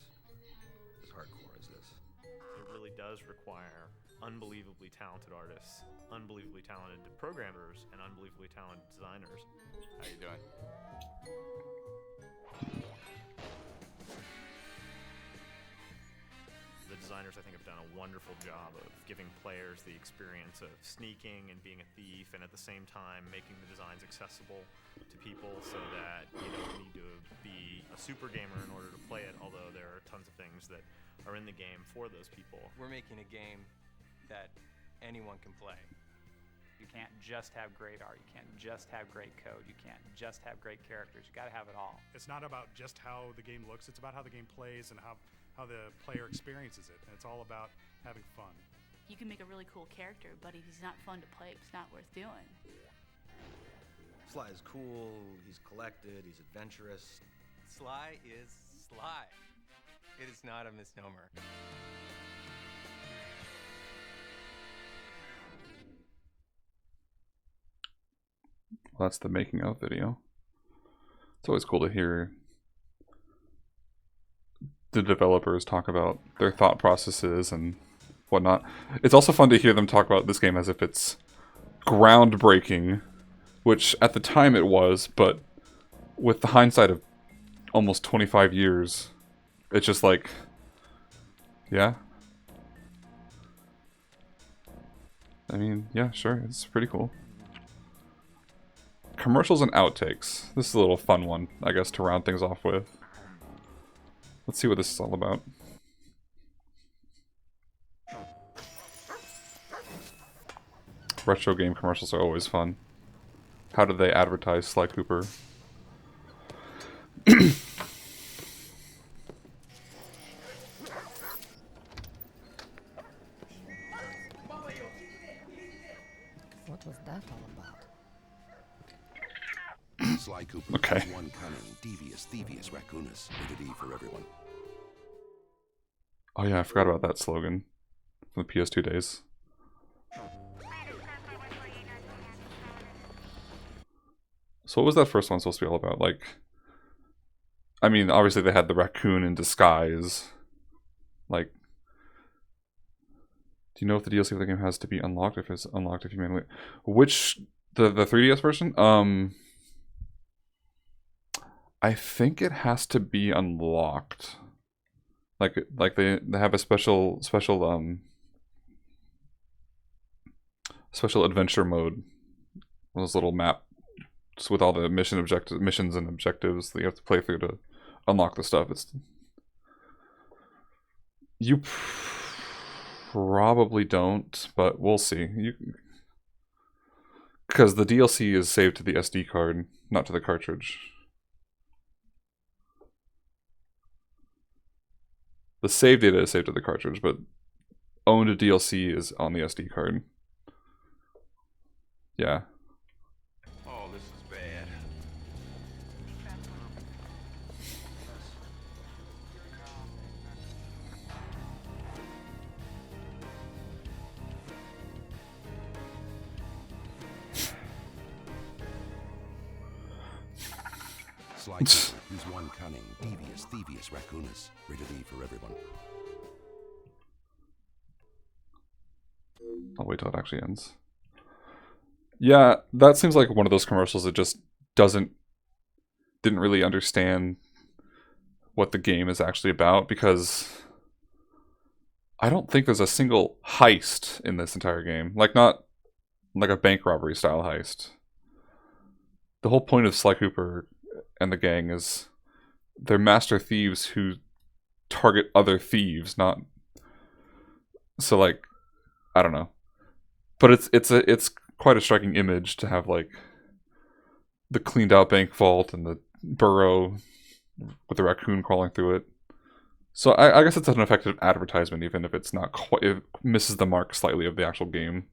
hardcore as this. It really does require unbelievably talented artists, unbelievably talented programmers, and unbelievably talented designers. How you doing? The designers, I think, have done a wonderful job of giving players the experience of sneaking and being a thief, and at the same time making the designs accessible to people so that you don't need to be a super gamer in order to play it, although there are tons of things that are in the game for those people. We're making a game that anyone can play. You can't just have great art. You can't just have great code. You can't just have great characters. You got to have it all. It's not about just how the game looks. It's about how the game plays and how the player experiences it. And it's all about having fun. You can make a really cool character, but if he's not fun to play, it's not worth doing. Sly is cool, he's collected, he's adventurous. Sly is Sly. It is not a misnomer. Well, that's the making of video. It's always cool to hear the developers talk about their thought processes and whatnot. It's also fun to hear them talk about this game as if it's groundbreaking, which at the time it was, but with the hindsight of almost 25 years, it's just like, yeah. I mean, yeah, sure, it's pretty cool. Commercials and outtakes. This is a little fun one, I guess, to round things off with. Let's see what this is all about. Retro game commercials are always fun. How do they advertise Sly Cooper? What was that all about? Sly Cooper Okay. is one cunning, devious Thievius Raccoonus, rated E for everyone. Oh yeah, I forgot about that slogan from the PS2 days. So what was that first one supposed to be all about? Like, I mean, obviously they had the raccoon in disguise. Like, do you know if the DLC of the game has to be unlocked? If it's unlocked, if you manually, which the 3DS version? I think it has to be unlocked. Like they have a special adventure mode. Those little maps with all the missions and objectives that you have to play through to unlock the stuff. You probably don't, but we'll see. Because the DLC is saved to the SD card, not to the cartridge. The save data is saved to the cartridge, but owned DLC is on the SD card. Yeah. Oh, this is bad. Sly Cooper is one cunning, devious Thievius Raccoonus, rated E for everyone. I'll wait till it actually ends. Yeah, that seems like one of those commercials that just didn't really understand what the game is actually about, because I don't think there's a single heist in this entire game. Like, not like a bank robbery style heist. The whole point of Sly Cooper and the gang is they're master thieves who target other thieves, not... So, like, I don't know. But it's quite a striking image to have, like, the cleaned out bank vault and the burrow with the raccoon crawling through it. So I guess it's an effective advertisement, even if it's not quite, it misses the mark slightly of the actual game.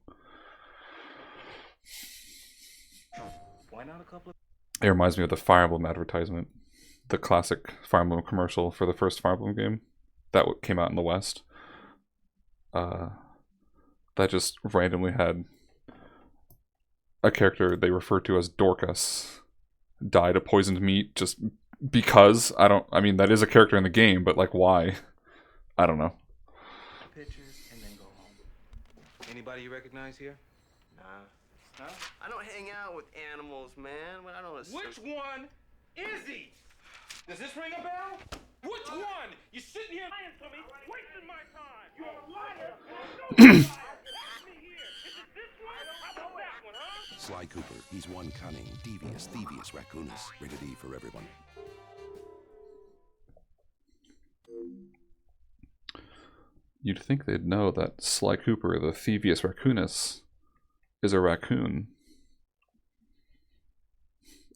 Why not a couple of... It reminds me of the Fire Emblem advertisement, the classic Fire Emblem commercial for the first Fire Emblem game that came out in the West. That just randomly had a character they referred to as Dorcas died of poisoned meat just because. I mean, that is a character in the game, but like, why? I don't know. Pictures and then go home. Anybody you recognize here? Nah. I don't hang out with animals, man. I don't. Which one is he? Does this ring a bell? Which one? You're sitting here lying to me, wasting my time. You're a liar. Sly Cooper, he's one cunning, devious, Thievius Raccoonus. Rated E for everyone. You'd think they'd know that Sly Cooper, the Thievius Raccoonus, is a raccoon.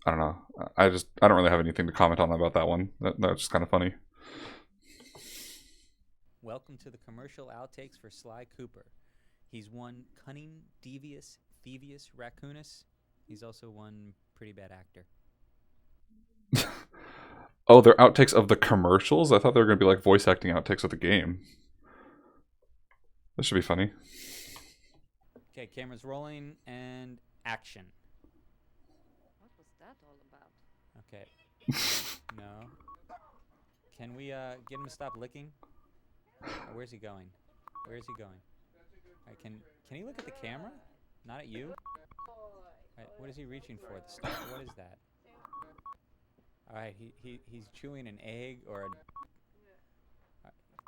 I don't know. I don't really have anything to comment on about that one. That's just kind of funny. Welcome to the commercial outtakes for Sly Cooper. He's one cunning, devious, Thievius Raccoonus. He's also one pretty bad actor. Oh, they're outtakes of the commercials? I thought they were going to be like voice acting outtakes of the game. That should be funny. Okay, camera's rolling and action. What was that all about? Okay. No. Can we get him to stop licking? Where's he going? Where is he going? All right, can he look at the camera? Not at you? All right, what is he reaching for? The stuff? What is that? All right, he's chewing an egg or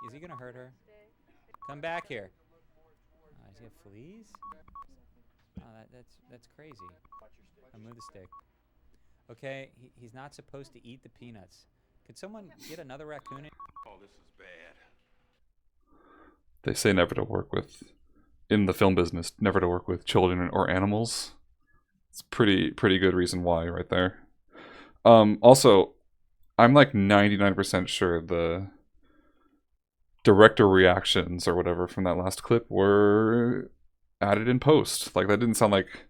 is he gonna hurt her? Come back here. Does he have fleas? Oh, that's crazy. I'll move the stick. Okay, he's not supposed to eat the peanuts. Could someone get another raccoon in? Oh, this is bad. They say never to work with, in the film business, never to work with children or animals. It's pretty good reason why right there. Also, I'm like 99% sure the director reactions or whatever from that last clip were added in post. Like, that didn't sound like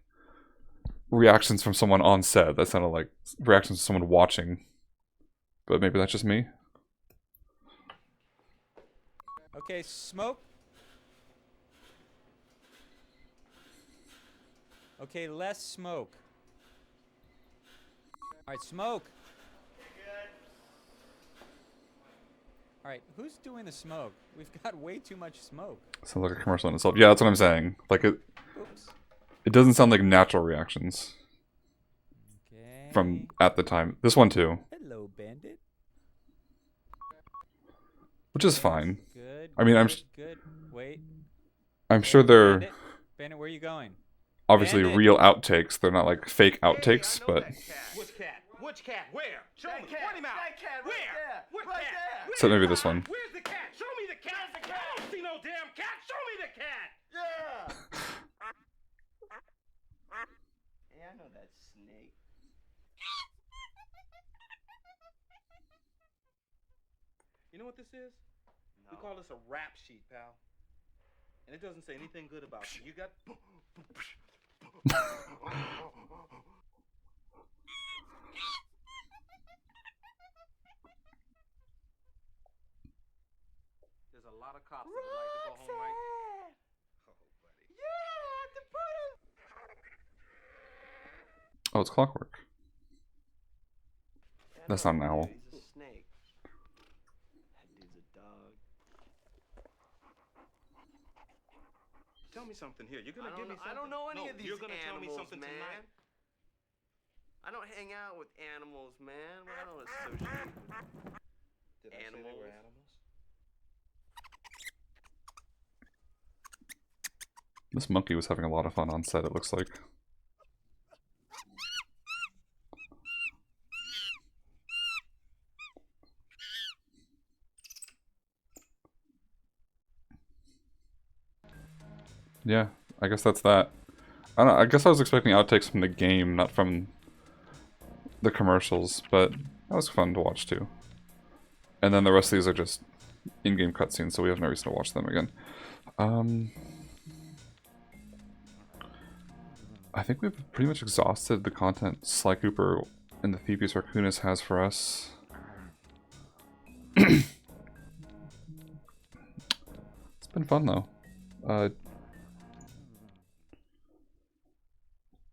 reactions from someone on set. That sounded like reactions to someone watching. But maybe that's just me. Okay, smoke. Okay, less smoke. All right, smoke. All right, who's doing the smoke? We've got way too much smoke. Sounds like a commercial in itself. Yeah, that's what I'm saying. Like it doesn't sound like natural reactions. Okay. From at the time. This one too. Hello, Bandit. Which is fine. Good. I mean, good. Wait. I'm sure they're Bandit, where are you going? obviously real outtakes. They're not like fake outtakes, but Which cat? Which cat? Where? Show me. Point him out. That cat Where? right there. What Right cat? there. so maybe this one. Where's the cat? Show me the cat. I don't see no damn cat. Show me the cat. Yeah. Hey, I know that snake. You know what this is? We call this a rap sheet, pal. And it doesn't say anything good about you. You got... There's a lot of cops that would like to go home right... Oh, buddy. Yeah, to put him. Oh, it's clockwork. That's not an owl. He's a snake. That dude's a dog. Tell me something here. You're gonna give me something? I don't know any of these you're gonna animals, tell me something man. tonight. I don't hang out with animals, man. I don't associate with Did I say they were animals? This monkey was having a lot of fun on set, it looks like. Yeah, I guess that's that. I don't know, I guess I was expecting outtakes from the game, not from the commercials, but that was fun to watch too. And then the rest of these are just in-game cutscenes, so we have no reason to watch them again. I think we've pretty much exhausted the content Sly Cooper and the Thievius Raccoonus has for us. It's been fun though.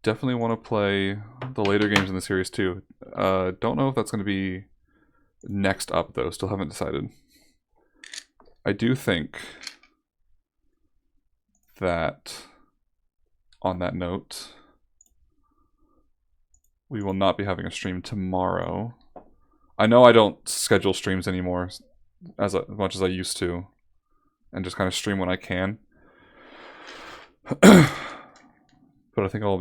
Definitely want to play the later games in the series too. Don't know if that's going to be next up though, still haven't decided. I do think that, on that note, we will not be having a stream tomorrow. I know I don't schedule streams anymore as much as I used to, and just kind of stream when I can. But I think it'll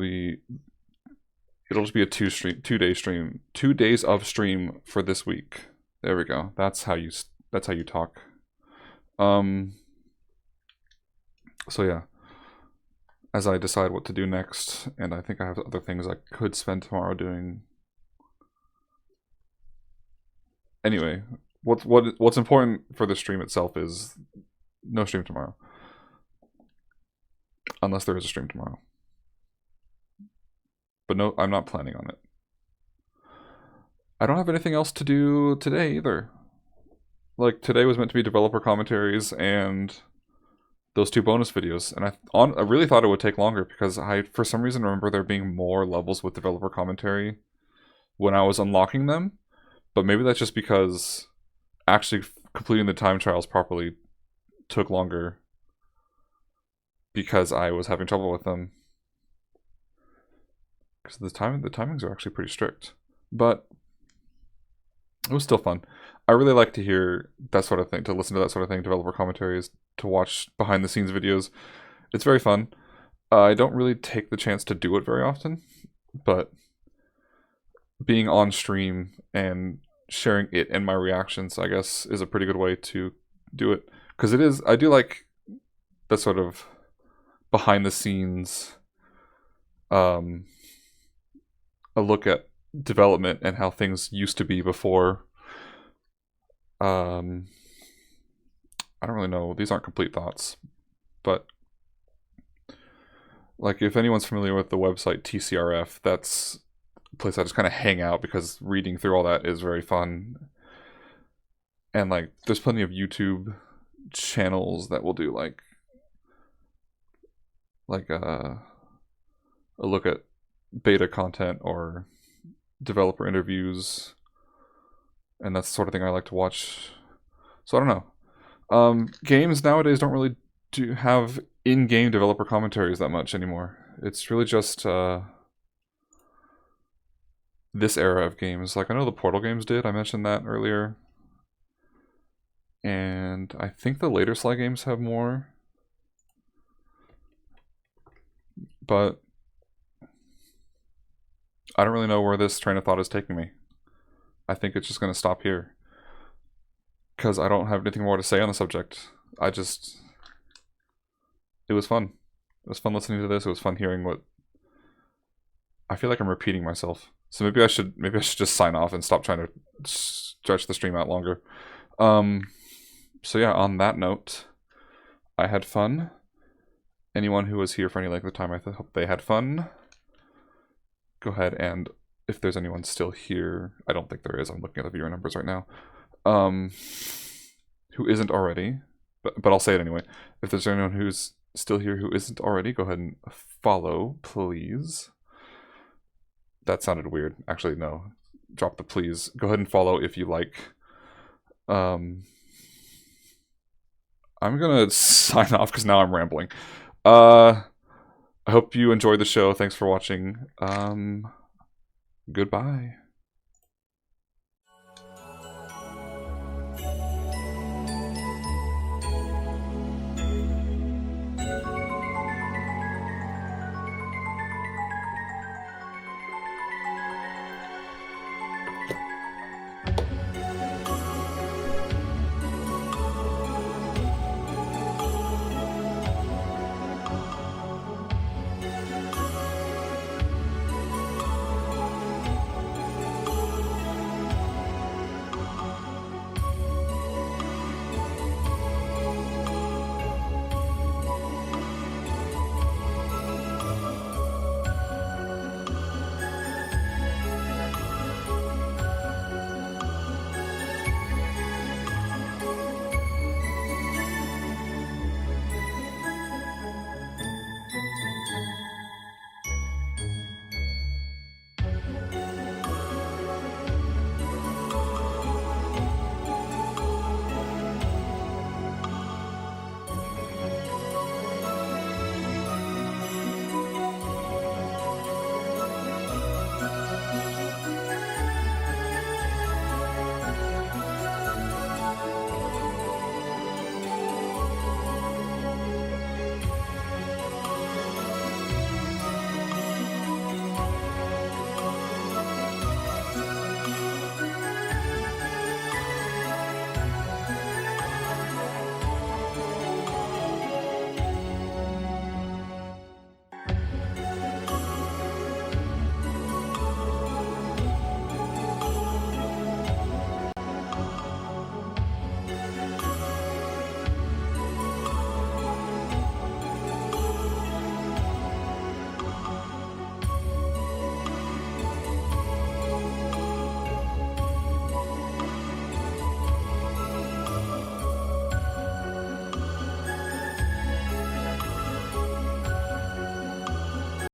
just be a 2 days of stream for this week. There we go. That's how you talk. So yeah, as I decide what to do next, and I think I have other things I could spend tomorrow doing. Anyway, what's important for the stream itself is no stream tomorrow, unless there is a stream tomorrow. But no, I'm not planning on it. I don't have anything else to do today either. Like, today was meant to be developer commentaries and those 2 bonus videos, and I really thought it would take longer because I, for some reason, remember there being more levels with developer commentary when I was unlocking them. But maybe that's just because actually completing the time trials properly took longer because I was having trouble with them. Because the timings are actually pretty strict, but it was still fun. I really like to hear that sort of thing, to listen to that sort of thing, developer commentaries, to watch behind the scenes videos. It's very fun. I don't really take the chance to do it very often, but being on stream and sharing it and my reactions, I guess, is a pretty good way to do it. Because I do like that sort of behind the scenes, a look at development and how things used to be before. I don't really know. These aren't complete thoughts, but like if anyone's familiar with the website TCRF, that's a place I just kind of hang out because reading through all that is very fun. And like there's plenty of YouTube channels that will do like a look at beta content or developer interviews, and that's the sort of thing I like to watch. So I don't know. Games nowadays don't really have in-game developer commentaries that much anymore. It's really just this era of games. Like I know the Portal games did. I mentioned that earlier. And I think the later Sly games have more. But I don't really know where this train of thought is taking me. I think it's just going to stop here. Because I don't have anything more to say on the subject. It was fun. It was fun listening to this. It was fun hearing what... I feel like I'm repeating myself. So maybe I should just sign off and stop trying to stretch the stream out longer. So yeah, on that note, I had fun. Anyone who was here for any length of time, I hope they had fun. Go ahead and, if there's anyone still here, I don't think there is, I'm looking at the viewer numbers right now, who isn't already, but I'll say it anyway. If there's anyone who's still here who isn't already, go ahead and follow, please. That sounded weird. Actually, no. Drop the please. Go ahead and follow if you like. I'm gonna sign off because now I'm rambling. I hope you enjoyed the show. Thanks for watching. Goodbye.